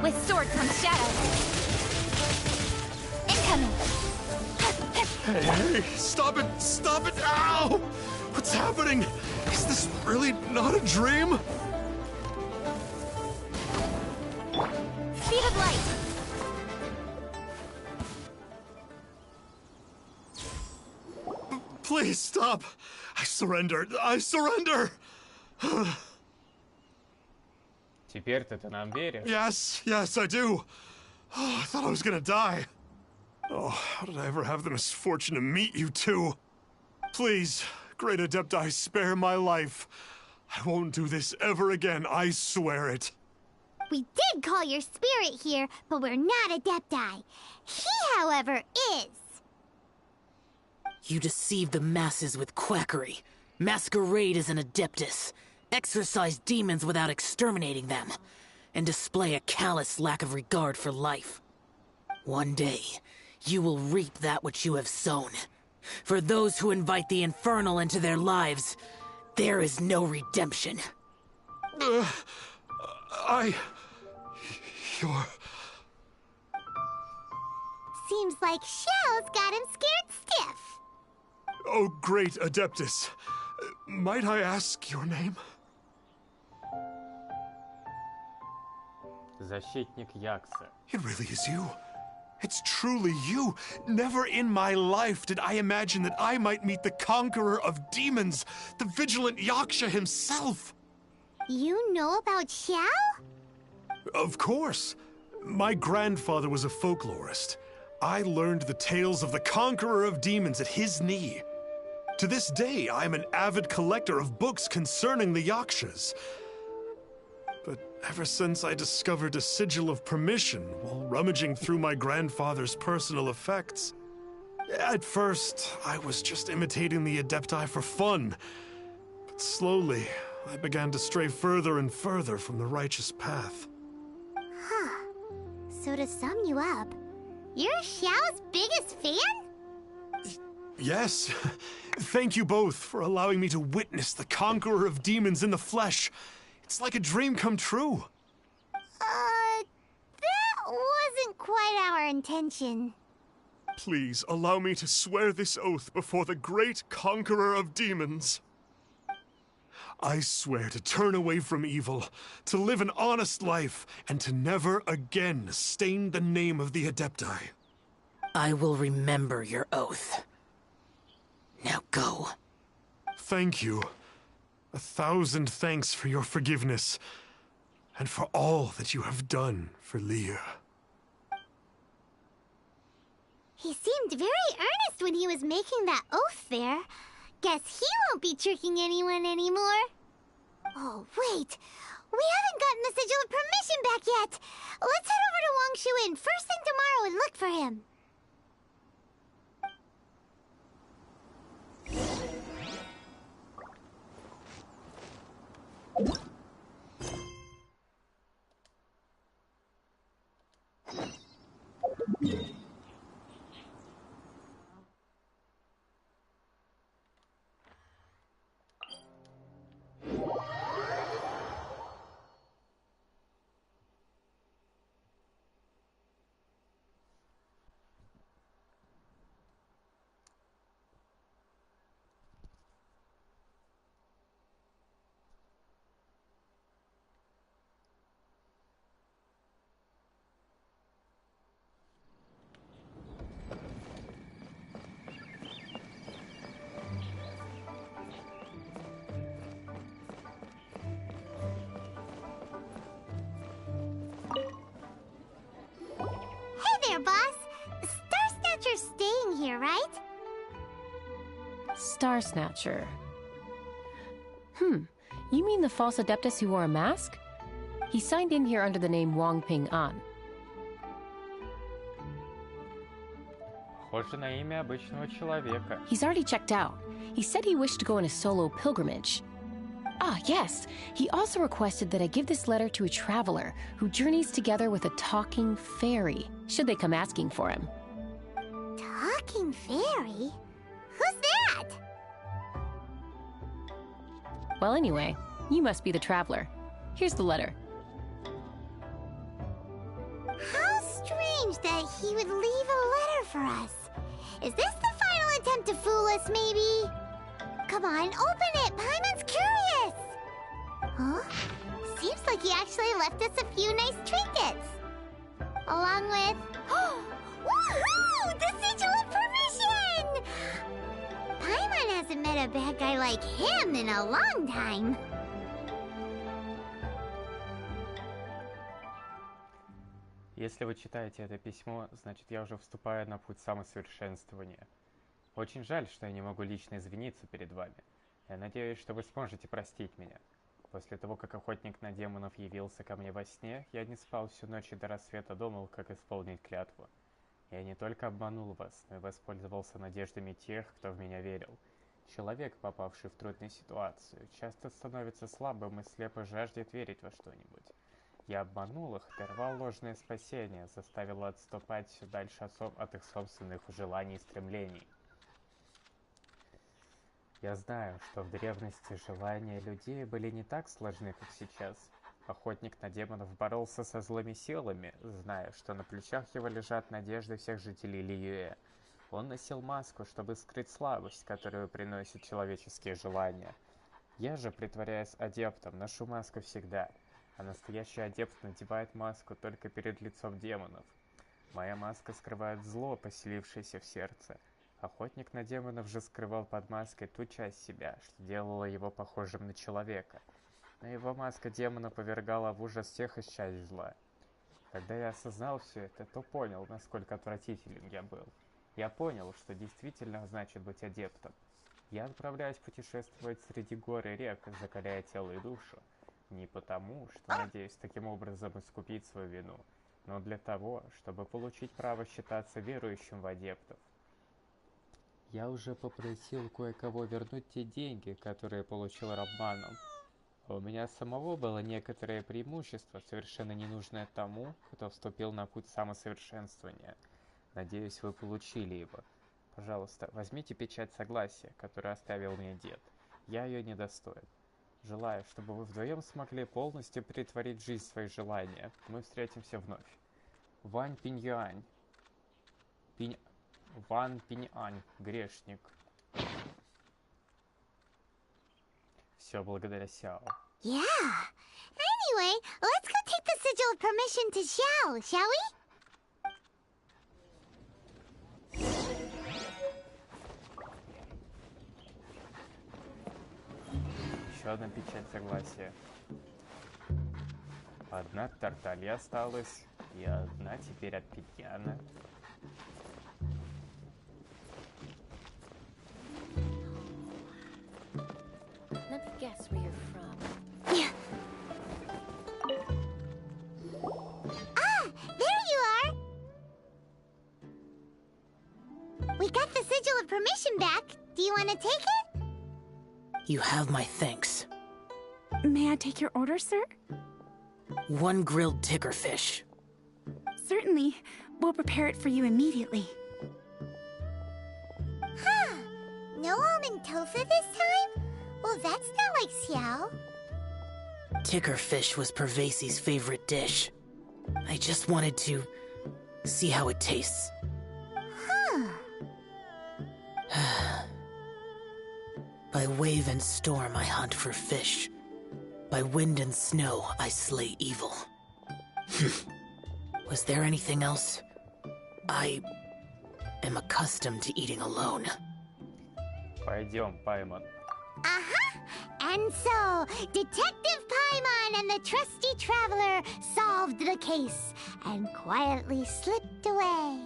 With sword comes shadow. Incoming. Hey, stop it! Stop it! Ow! What's happening? Is this really not a dream? Speed of light. Please stop! I surrender! I surrender! Теперь-то ты нам веришь? Yes, I do. Oh, I thought I was gonna die. Oh, how did I ever have the misfortune to meet you two? Please, great Adepti, spare my life. I won't do this ever again, I swear it. We did call your spirit here, but we're not Adepti. He, however, is. You deceive the masses with quackery. Masquerade as an adeptus. Exorcise demons without exterminating them. And display a callous lack of regard for life. One day, you will reap that which you have sown. For those who invite the infernal into their lives, there is no redemption. You're... Seems like Xiao's got him scared stiff. Oh, great Adeptus. Might I ask your name? Защитник Якса. It really is you. It's truly you. Never in my life did I imagine that I might meet the conqueror of demons, the vigilant Yaksha himself. You know about Xiao? Of course. My grandfather was a folklorist. I learned the tales of the conqueror of demons at his knee. To this day, I'm an avid collector of books concerning the Yakshas. But ever since I discovered a sigil of permission while rummaging through my grandfather's personal effects, at first, I was just imitating the Adepti for fun. Slowly, I began to stray further and further from the righteous path. Huh. So to sum you up, you're Xiao's biggest fan? Yes. Thank you both for allowing me to witness the conqueror of demons in the flesh. It's like a dream come true. That wasn't quite our intention. Please allow me to swear this oath before the great conqueror of demons. I swear to turn away from evil, to live an honest life, and to never again stain the name of the Adepti. I will remember your oath. Now go. Thank you. 1,000 thanks for your forgiveness, and for all that you have done for Leah. He seemed very earnest when he was making that oath there. Guess he won't be tricking anyone anymore. Oh, wait. We haven't gotten the Sigil of Permission back yet. Let's head over to Wangshu Inn first thing tomorrow and look for him. Hey there, boss. Star Snatcher's staying here, right? Star Snatcher. You mean the false Adeptus who wore a mask? He signed in here under the name Wang Ping An. Похоже на имя обычного человека. He's already checked out. He said he wished to go on a solo pilgrimage. Ah, yes. He also requested that I give this letter to a traveler who journeys together with a talking fairy, should they come asking for him. Talking fairy? Who's that? Well, anyway, you must be the traveler. Here's the letter. How strange that he would leave a letter for us. Is this the final attempt to fool us, maybe? Come on, open it! Paimon's curious! Huh? Seems like he actually left us a few nice trinkets. Along with... Woohoo! The Sigil of Permission! Paimon hasn't met a bad guy like him in a long time. Если вы читаете это письмо, значит я уже вступаю на путь самосовершенствования. Очень жаль, что я не могу лично извиниться перед вами. Я надеюсь, что вы сможете простить меня. После того, как охотник на демонов явился ко мне во сне, я не спал всю ночь и до рассвета думал, как исполнить клятву. Я не только обманул вас, но и воспользовался надеждами тех, кто в меня верил. Человек, попавший в трудную ситуацию, часто становится слабым и слепо жаждет верить во что-нибудь. Я обманул их, даровал ложное спасение, заставил отступать все дальше от их собственных желаний и стремлений. Я знаю, что в древности желания людей были не так сложны, как сейчас. Охотник на демонов боролся со злыми силами, зная, что на плечах его лежат надежды всех жителей Лиюэ. Он носил маску, чтобы скрыть слабость, которую приносят человеческие желания. Я же, притворяясь адептом, ношу маску всегда, а настоящий адепт надевает маску только перед лицом демонов. Моя маска скрывает зло, поселившееся в сердце. Охотник на демонов же скрывал под маской ту часть себя, что делало его похожим на человека. Но его маска демона повергала в ужас тех из часть зла. Когда я осознал все это, то понял, насколько отвратителен я был. Я понял, что действительно значит быть адептом. Я отправляюсь путешествовать среди гор и рек, закаляя тело и душу. Не потому, что надеюсь таким образом искупить свою вину, но для того, чтобы получить право считаться верующим в адептов. Я уже попросил кое-кого вернуть те деньги, которые получил обманом. У меня самого было некоторое преимущество, совершенно ненужное тому, кто вступил на путь самосовершенствования. Надеюсь, вы получили его. Пожалуйста, возьмите печать согласия, которую оставил мне дед. Я ее недостоин. Желаю, чтобы вы вдвоем смогли полностью претворить в жизнь свои желания. Мы встретимся вновь. Вань Пиньюань. Ван Пиньюань. Грешник. Все благодаря Сяо. Yeah. Anyway, let's go take the sigil of permission to Xiao, shall we? Еще одна печать согласия. Одна от Тарталья осталась, и одна теперь от Пиньяна. Let me guess where you're from. Ah, there you are! We got the sigil of permission back. Do you want to take it? You have my thanks. May I take your order, sir? 1 grilled tickerfish. Certainly. We'll prepare it for you immediately. Huh. No almond tofu this time? Well, that's not like Xiao. Tickerfish was Pervasi's favorite dish. I just wanted to see how it tastes. Huh. By wave and storm I hunt for fish. By wind and snow I slay evil. Was there anything else? I am accustomed to eating alone. Пойдем, Паймон. Uh-huh. And so, Detective Paimon and the trusty traveler solved the case and quietly slipped away.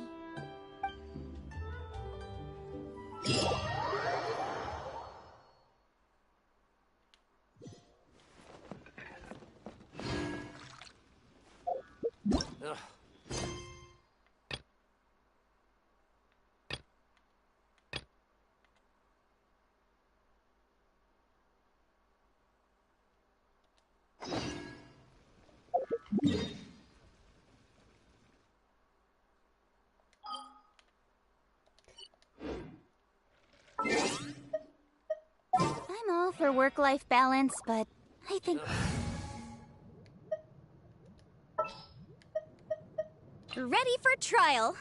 I'm all for work-life balance, but I think... Ready for trial!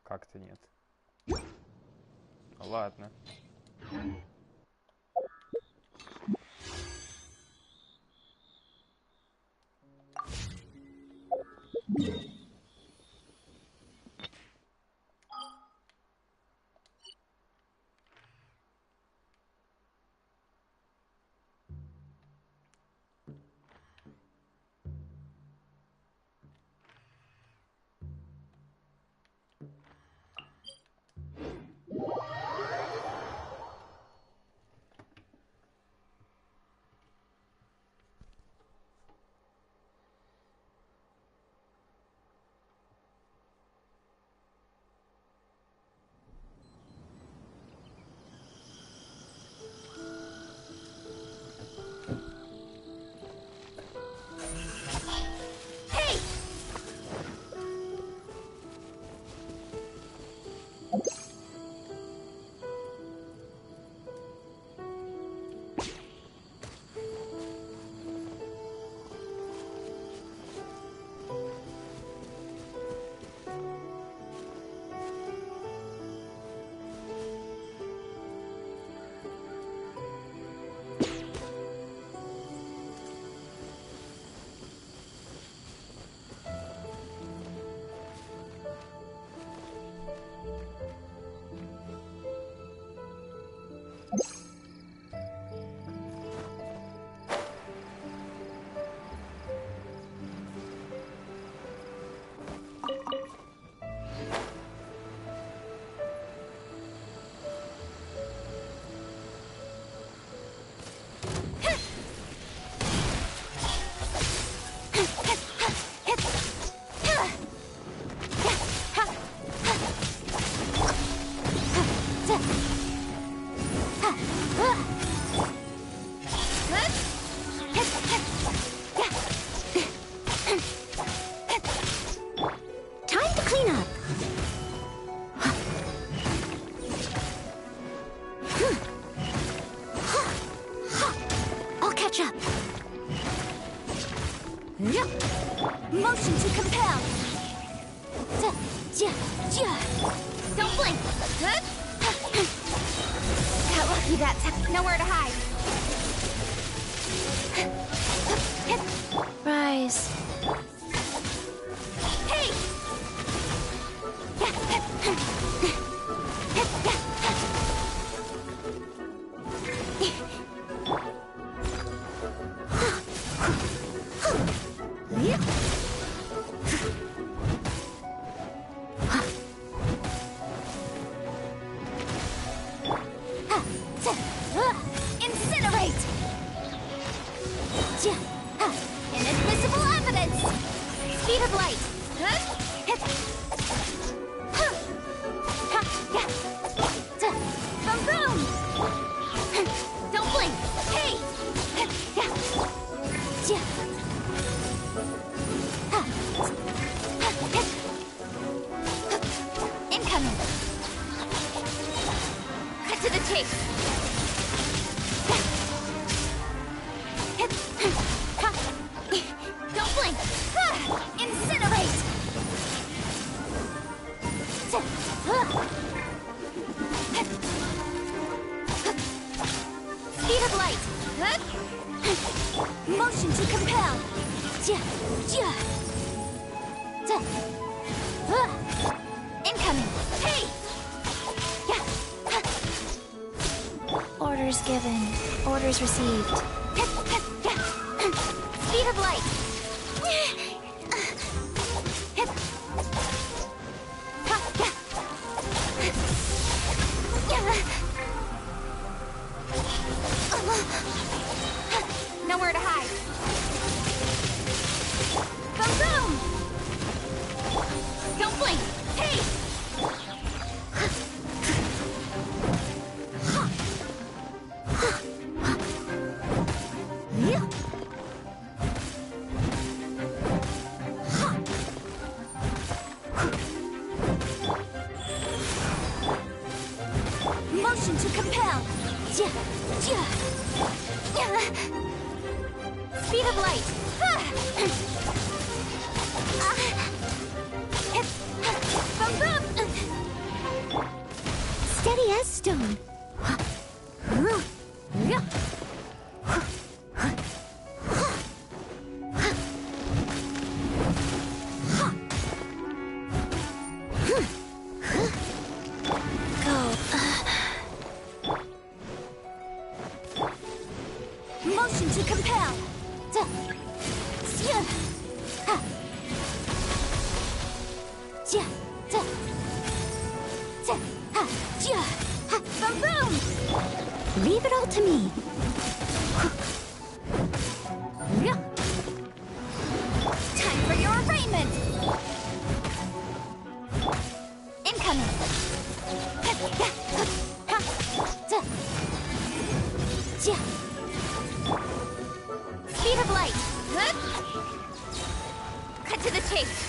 Как-то нет. Ну ладно. Don't blink! Got lucky that time. Nowhere to hide. Rise. Hey! Incinerate! Inadmissible evidence! Speed of light! Boom boom! Don't blink! Hey! Incoming! Cut to the chase! Don't blink! Incinerate! Speed of light! Motion to compel! Incoming! Hey! Orders given. Orders received. Speed of light! Nowhere to hide. Boom boom! Don't blink! Hey! Motion to compel! Speed of light! Boom boom! Steady as stone. Motion to compel! Boom boom! Leave it all to me. Time for your arraignment! Incoming! Speed of light! Cut to the chase!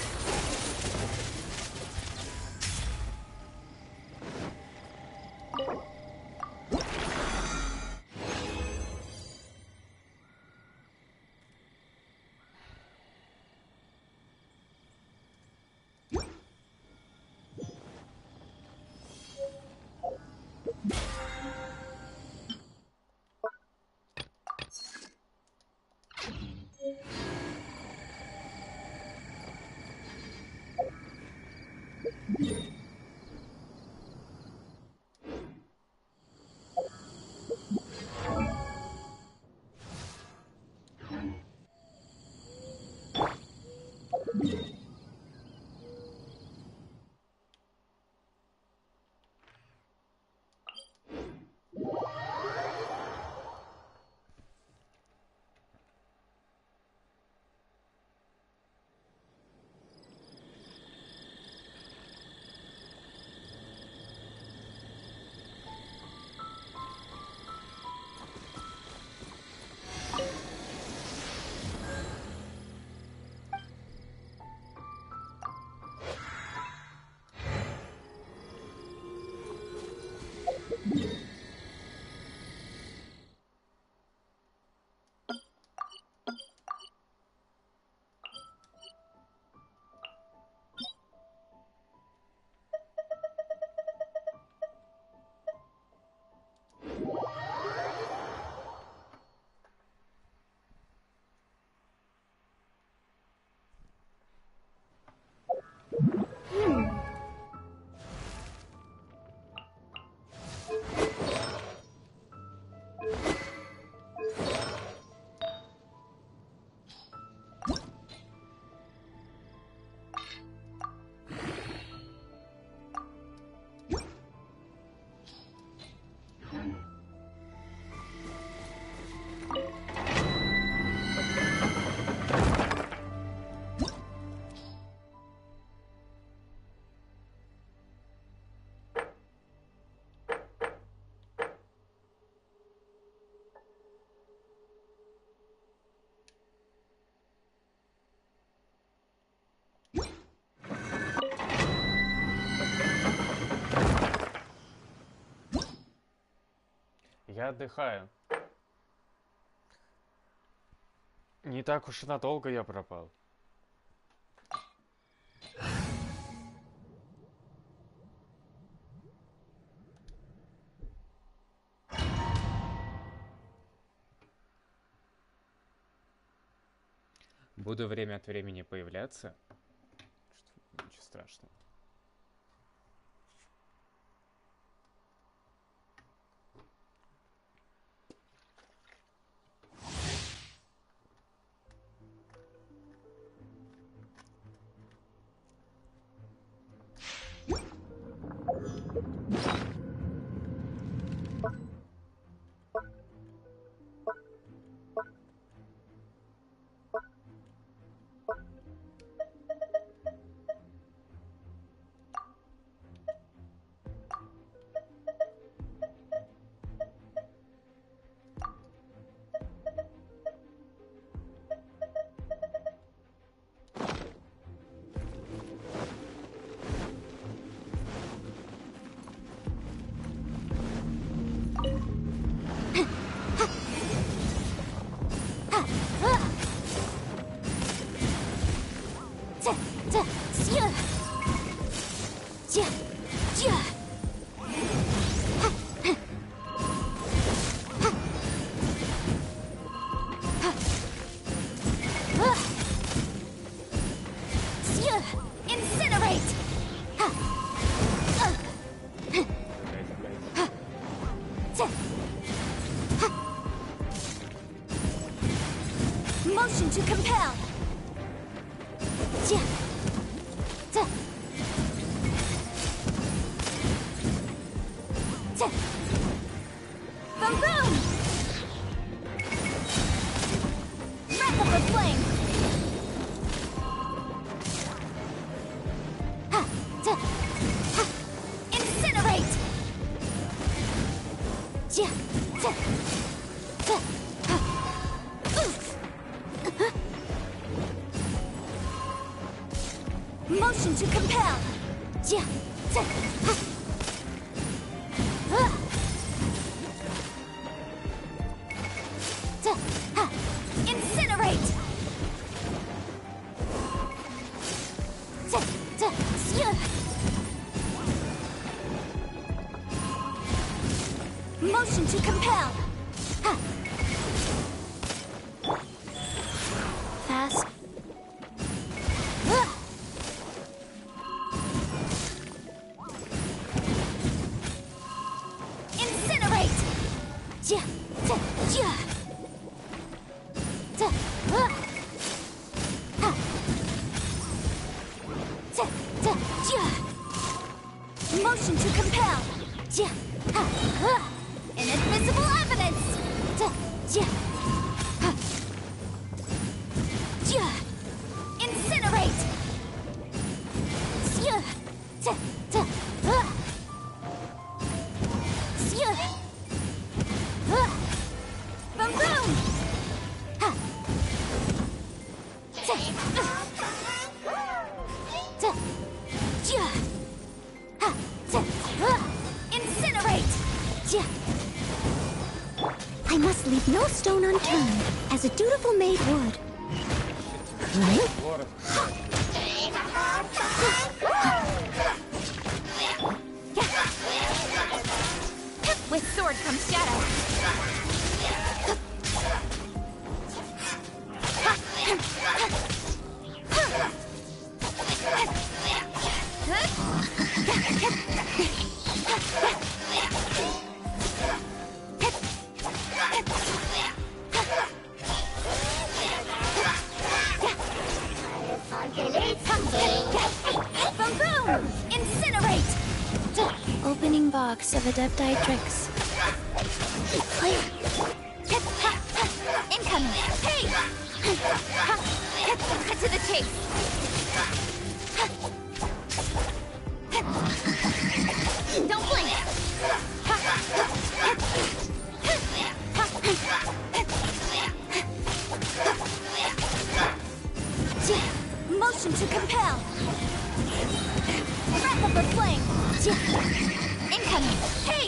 Я отдыхаю. Не так уж и надолго я пропал. Буду время от времени появляться. Ничего страшного. Motion to compel. Boom boom. Wrap up the flame. Incinerate. Motion to compel. Incinerate. Motion to compel. Fast. Incinerate. Motion to compel. Inadmissible evidence. Incinerate. Boom boom. Incinerate. I must leave no stone unturned, as a dutiful maid would. With sword comes shadow. Boom boom! Incinerate! Opening box of Adepti tricks. Clear. Incoming! Hey! Cut to the chase. Don't blink! Motion to compel! Wrap up the flame! Incoming! Hey!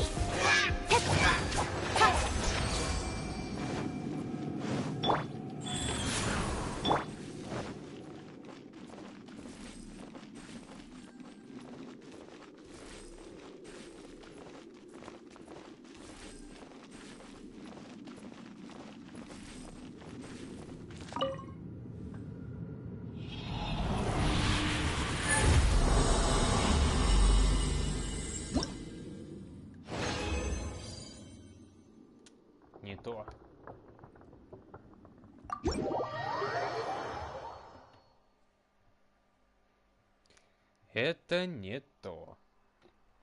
то. Это не то.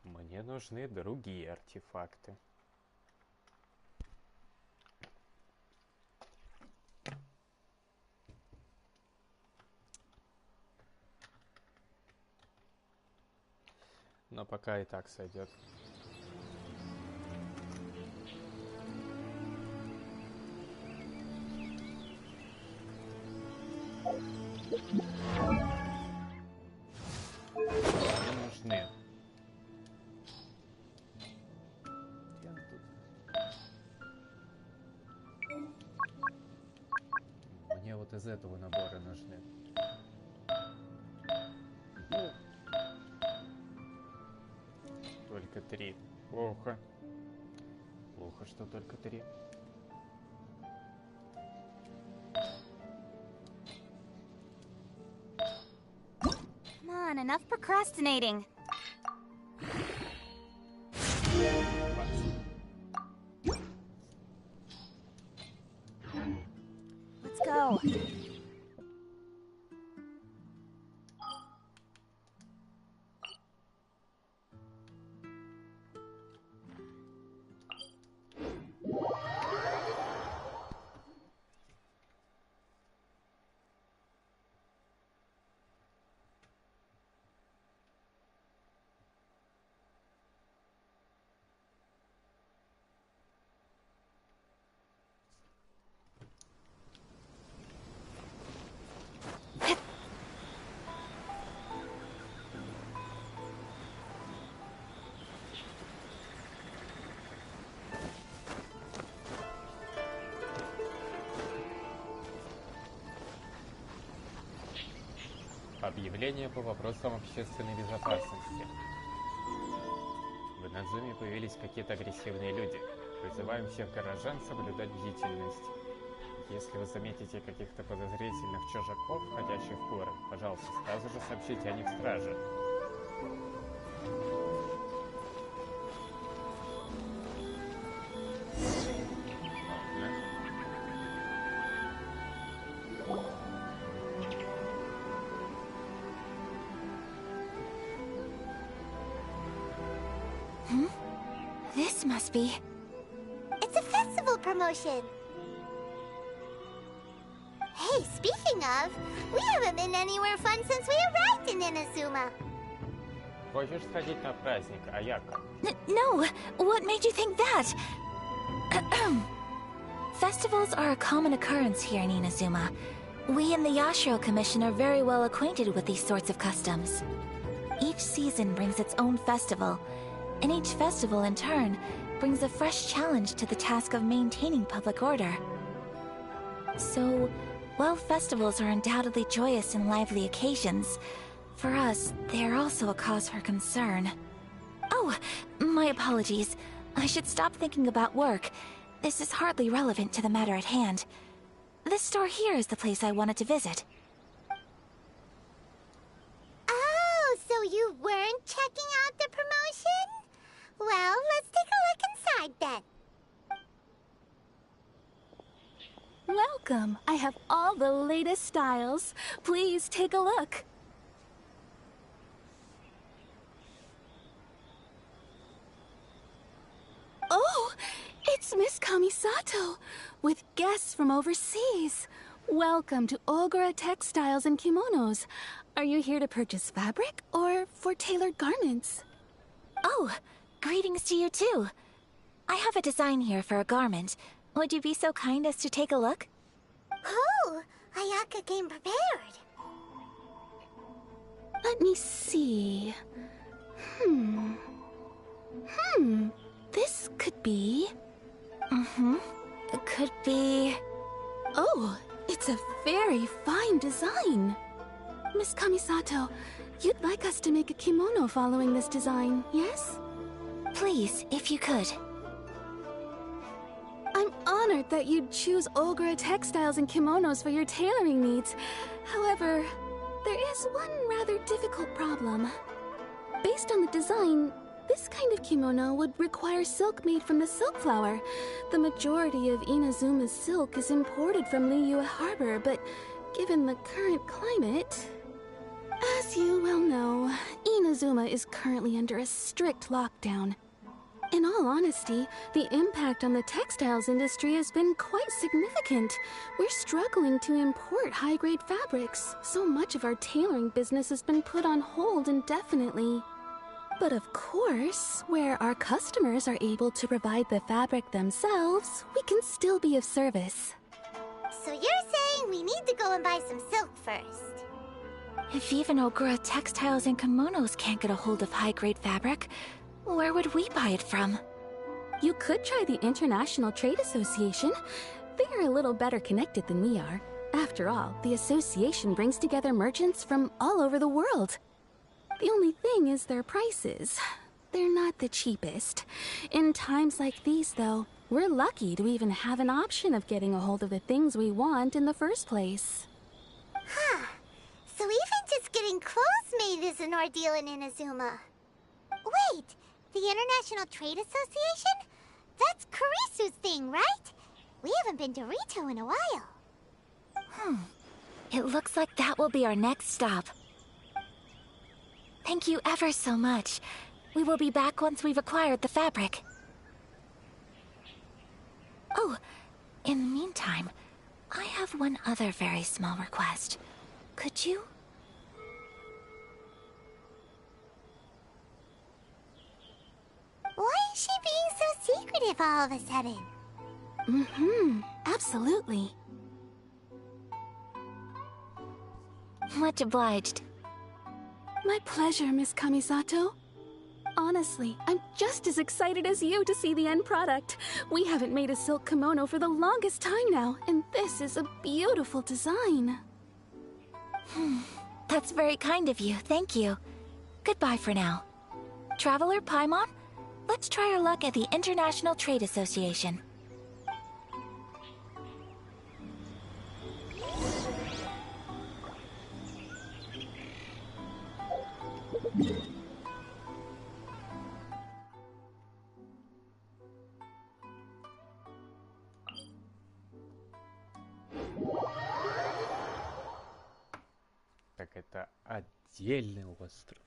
Мне нужны другие артефакты. Но пока и так сойдет. Мне нужны. Мне вот из этого набора нужны. Только 3. Плохо. Плохо, что только 3. Come on, enough procrastinating. Let's go. Объявление по вопросам общественной безопасности. В Инадзуме появились какие-то агрессивные люди. Призываем всех горожан соблюдать бдительность. Если вы заметите каких-то подозрительных чужаков, входящих в город, пожалуйста, сразу же сообщите о них страже. This must be... It's a festival promotion. Hey, speaking of, we haven't been anywhere fun since we arrived in Inazuma. Хочешь сходить на праздник, Аяка? No! What made you think that? Festivals are a common occurrence here in Inazuma. We in the Yashiro Commission are very well acquainted with these sorts of customs. Each season brings its own festival, and each festival, in turn, brings a fresh challenge to the task of maintaining public order. So, while festivals are undoubtedly joyous and lively occasions, for us, they are also a cause for concern. Oh, my apologies. I should stop thinking about work. This is hardly relevant to the matter at hand. This store here is the place I wanted to visit. Oh, so you weren't checking out the promotion? Well, let's take a look inside then. Welcome. I have all the latest styles. Please take a look. Oh, it's Miss Kamisato, with guests from overseas. Welcome to Ogura Textiles and Kimonos. Are you here to purchase fabric or for tailored garments? Oh, greetings to you too. I have a design here for a garment. Would you be so kind as to take a look? Oh, Ayaka came prepared. Let me see. This could be... It could be... Oh, it's a very fine design. Miss Kamisato, you'd like us to make a kimono following this design, yes? Please, if you could. I'm honored that you'd choose Ogura Textiles and Kimonos for your tailoring needs. However, there is one rather difficult problem. Based on the design, This kind of kimono would require silk made from the silk flower. The majority of Inazuma's silk is imported from Liyue Harbor, but given the current climate... As you well know, Inazuma is currently under a strict lockdown. In all honesty, the impact on the textiles industry has been quite significant. We're struggling to import high-grade fabrics. So much of our tailoring business has been put on hold indefinitely. But of course, where our customers are able to provide the fabric themselves, we can still be of service. So you're saying we need to go and buy some silk first? If even Ogura Textiles and Kimonos can't get a hold of high-grade fabric, where would we buy it from? You could try the International Trade Association. They are a little better connected than we are. After all, the association brings together merchants from all over the world. The only thing is their prices. They're not the cheapest. In times like these, though, we're lucky to even have an option of getting a hold of the things we want in the first place. Huh. So even just getting clothes made is an ordeal in Inazuma. Wait, the International Trade Association? That's Kurisu's thing, right? We haven't been to Rito in a while. It looks like that will be our next stop. Thank you ever so much. We will be back once we've acquired the fabric. Oh, in the meantime, I have one other very small request. Could you? Why is she being so secretive all of a sudden? Absolutely. Much obliged. My pleasure, Miss Kamisato. Honestly, I'm just as excited as you to see the end product. We haven't made a silk kimono for the longest time now, and this is a beautiful design. That's very kind of you, thank you. Goodbye for now. Traveler Paimon, let's try our luck at the International Trade Association. Так это отдельный остров.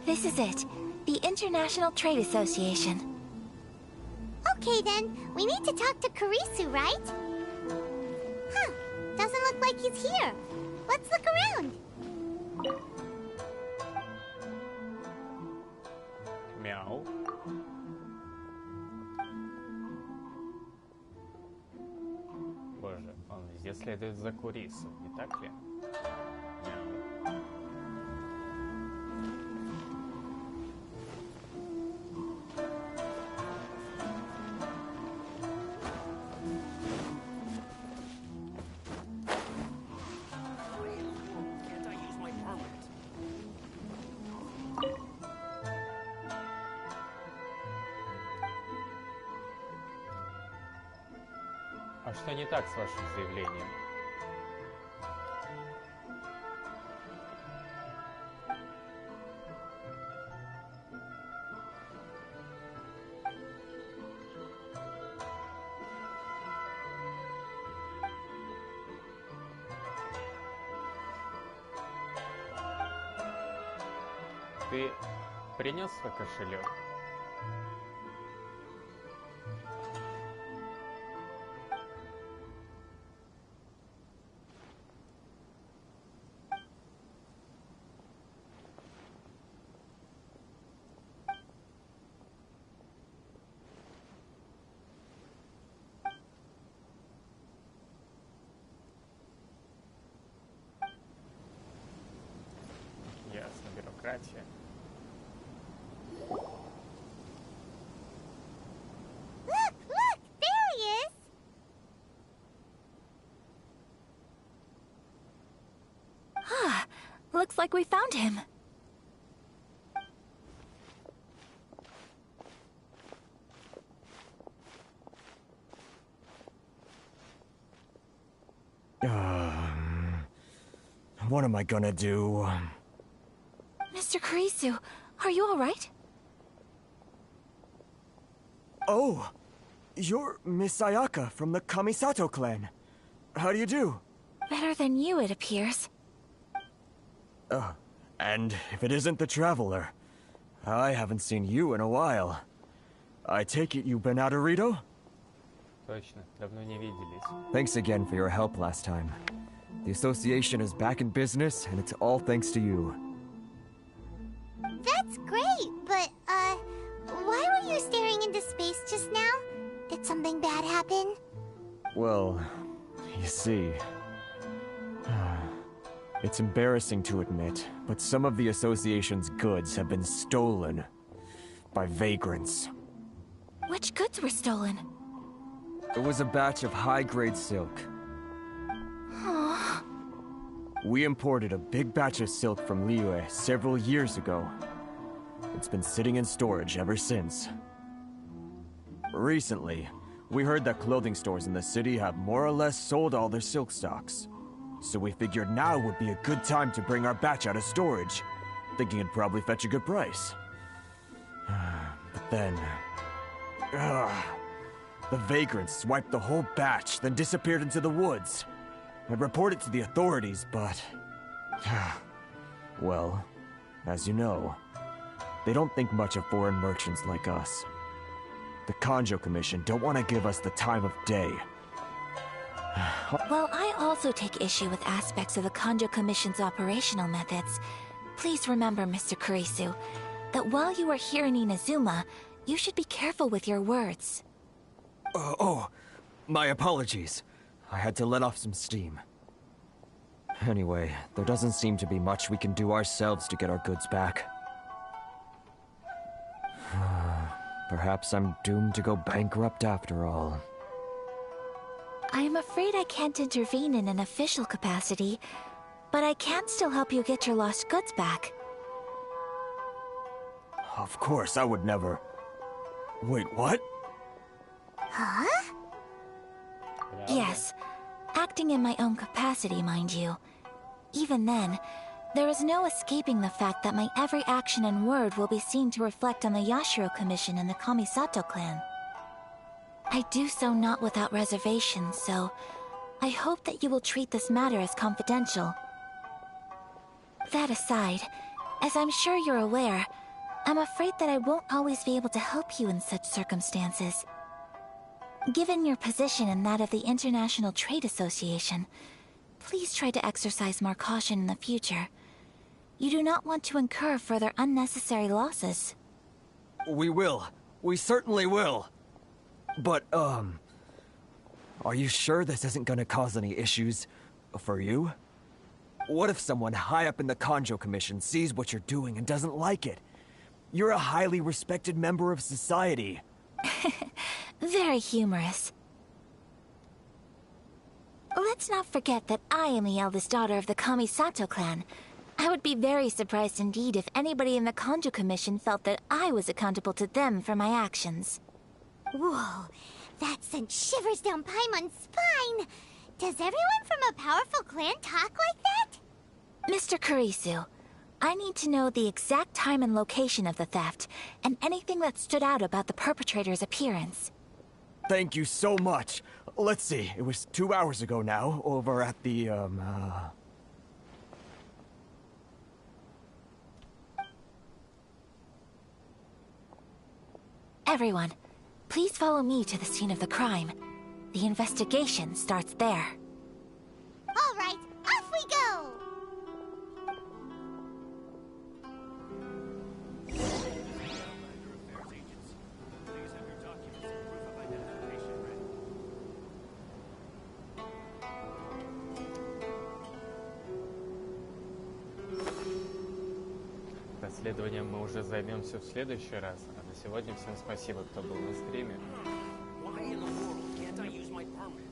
This is it. The International Trade Association. Okay then, we need to talk to Kurisu, right? Huh, doesn't look like he's here. Let's look around. Мяу. Боже, он везде следует за Курису, не так ли? Мяу. А что не так с вашим заявлением? Ты принес свой кошелек? Ясно, бюрократия. Look, there he is. Looks like we found him. am I gonna do? Mr. Kurisu, are you alright? Oh, you're Miss Sayaka from the Kamisato clan. How do you do? Better than you, it appears. And if it isn't the Traveler, I haven't seen you in a while. I take it you've been out of Rito? Точно, давно не виделись. Thanks again for your help last time. The association is back in business, and it's all thanks to you. That's great, but, why were you staring into space just now? Did something bad happen? Well, you see... It's embarrassing to admit, but some of the association's goods have been stolen by vagrants. Which goods were stolen? It was a batch of high-grade silk. We imported a big batch of silk from Liyue several years ago. It's been sitting in storage ever since. Recently, we heard that clothing stores in the city have more or less sold all their silk stocks. So we figured now would be a good time to bring our batch out of storage, thinking it'd probably fetch a good price. But then... the vagrants swiped the whole batch, then disappeared into the woods. I reported to the authorities, but... well, as you know, they don't think much of foreign merchants like us. The Kanjo Commission don't want to give us the time of day. While I also take issue with aspects of the Kanjo Commission's operational methods, please remember, Mr. Kurisu, that while you are here in Inazuma, you should be careful with your words. My apologies. I had to let off some steam. Anyway, there doesn't seem to be much we can do ourselves to get our goods back. Perhaps I'm doomed to go bankrupt after all. I am afraid I can't intervene in an official capacity, but I can still help you get your lost goods back. Of course, I would never... Wait, what? Huh? Yes, acting in my own capacity, mind you. Even then, there is no escaping the fact that my every action and word will be seen to reflect on the Yashiro Commission and the Kamisato clan. I do so not without reservations, so I hope that you will treat this matter as confidential. That aside, as I'm sure you're aware, I'm afraid that I won't always be able to help you in such circumstances. Given your position and that of the International Trade Association, please try to exercise more caution in the future. You do not want to incur further unnecessary losses. We will. We certainly will. But, are you sure this isn't gonna cause any issues for you? What if someone high up in the Kanjo Commission sees what you're doing and doesn't like it? You're a highly respected member of society. Very humorous. Let's not forget that I am the eldest daughter of the Kamisato clan. I would be very surprised indeed if anybody in the Kanjo Commission felt that I was accountable to them for my actions. Whoa, that sent shivers down Paimon's spine! Does everyone from a powerful clan talk like that? Mr. Kurisu, I need to know the exact time and location of the theft, and anything that stood out about the perpetrator's appearance. Thank you so much. Let's see, it was 2 hours ago now, over at the, Everyone, please follow me to the scene of the crime. The investigation starts there. All right, off we go! Расследованием мы уже займемся в следующий раз, а на сегодня всем спасибо, кто был на стриме. Why in the world can't I use my permit?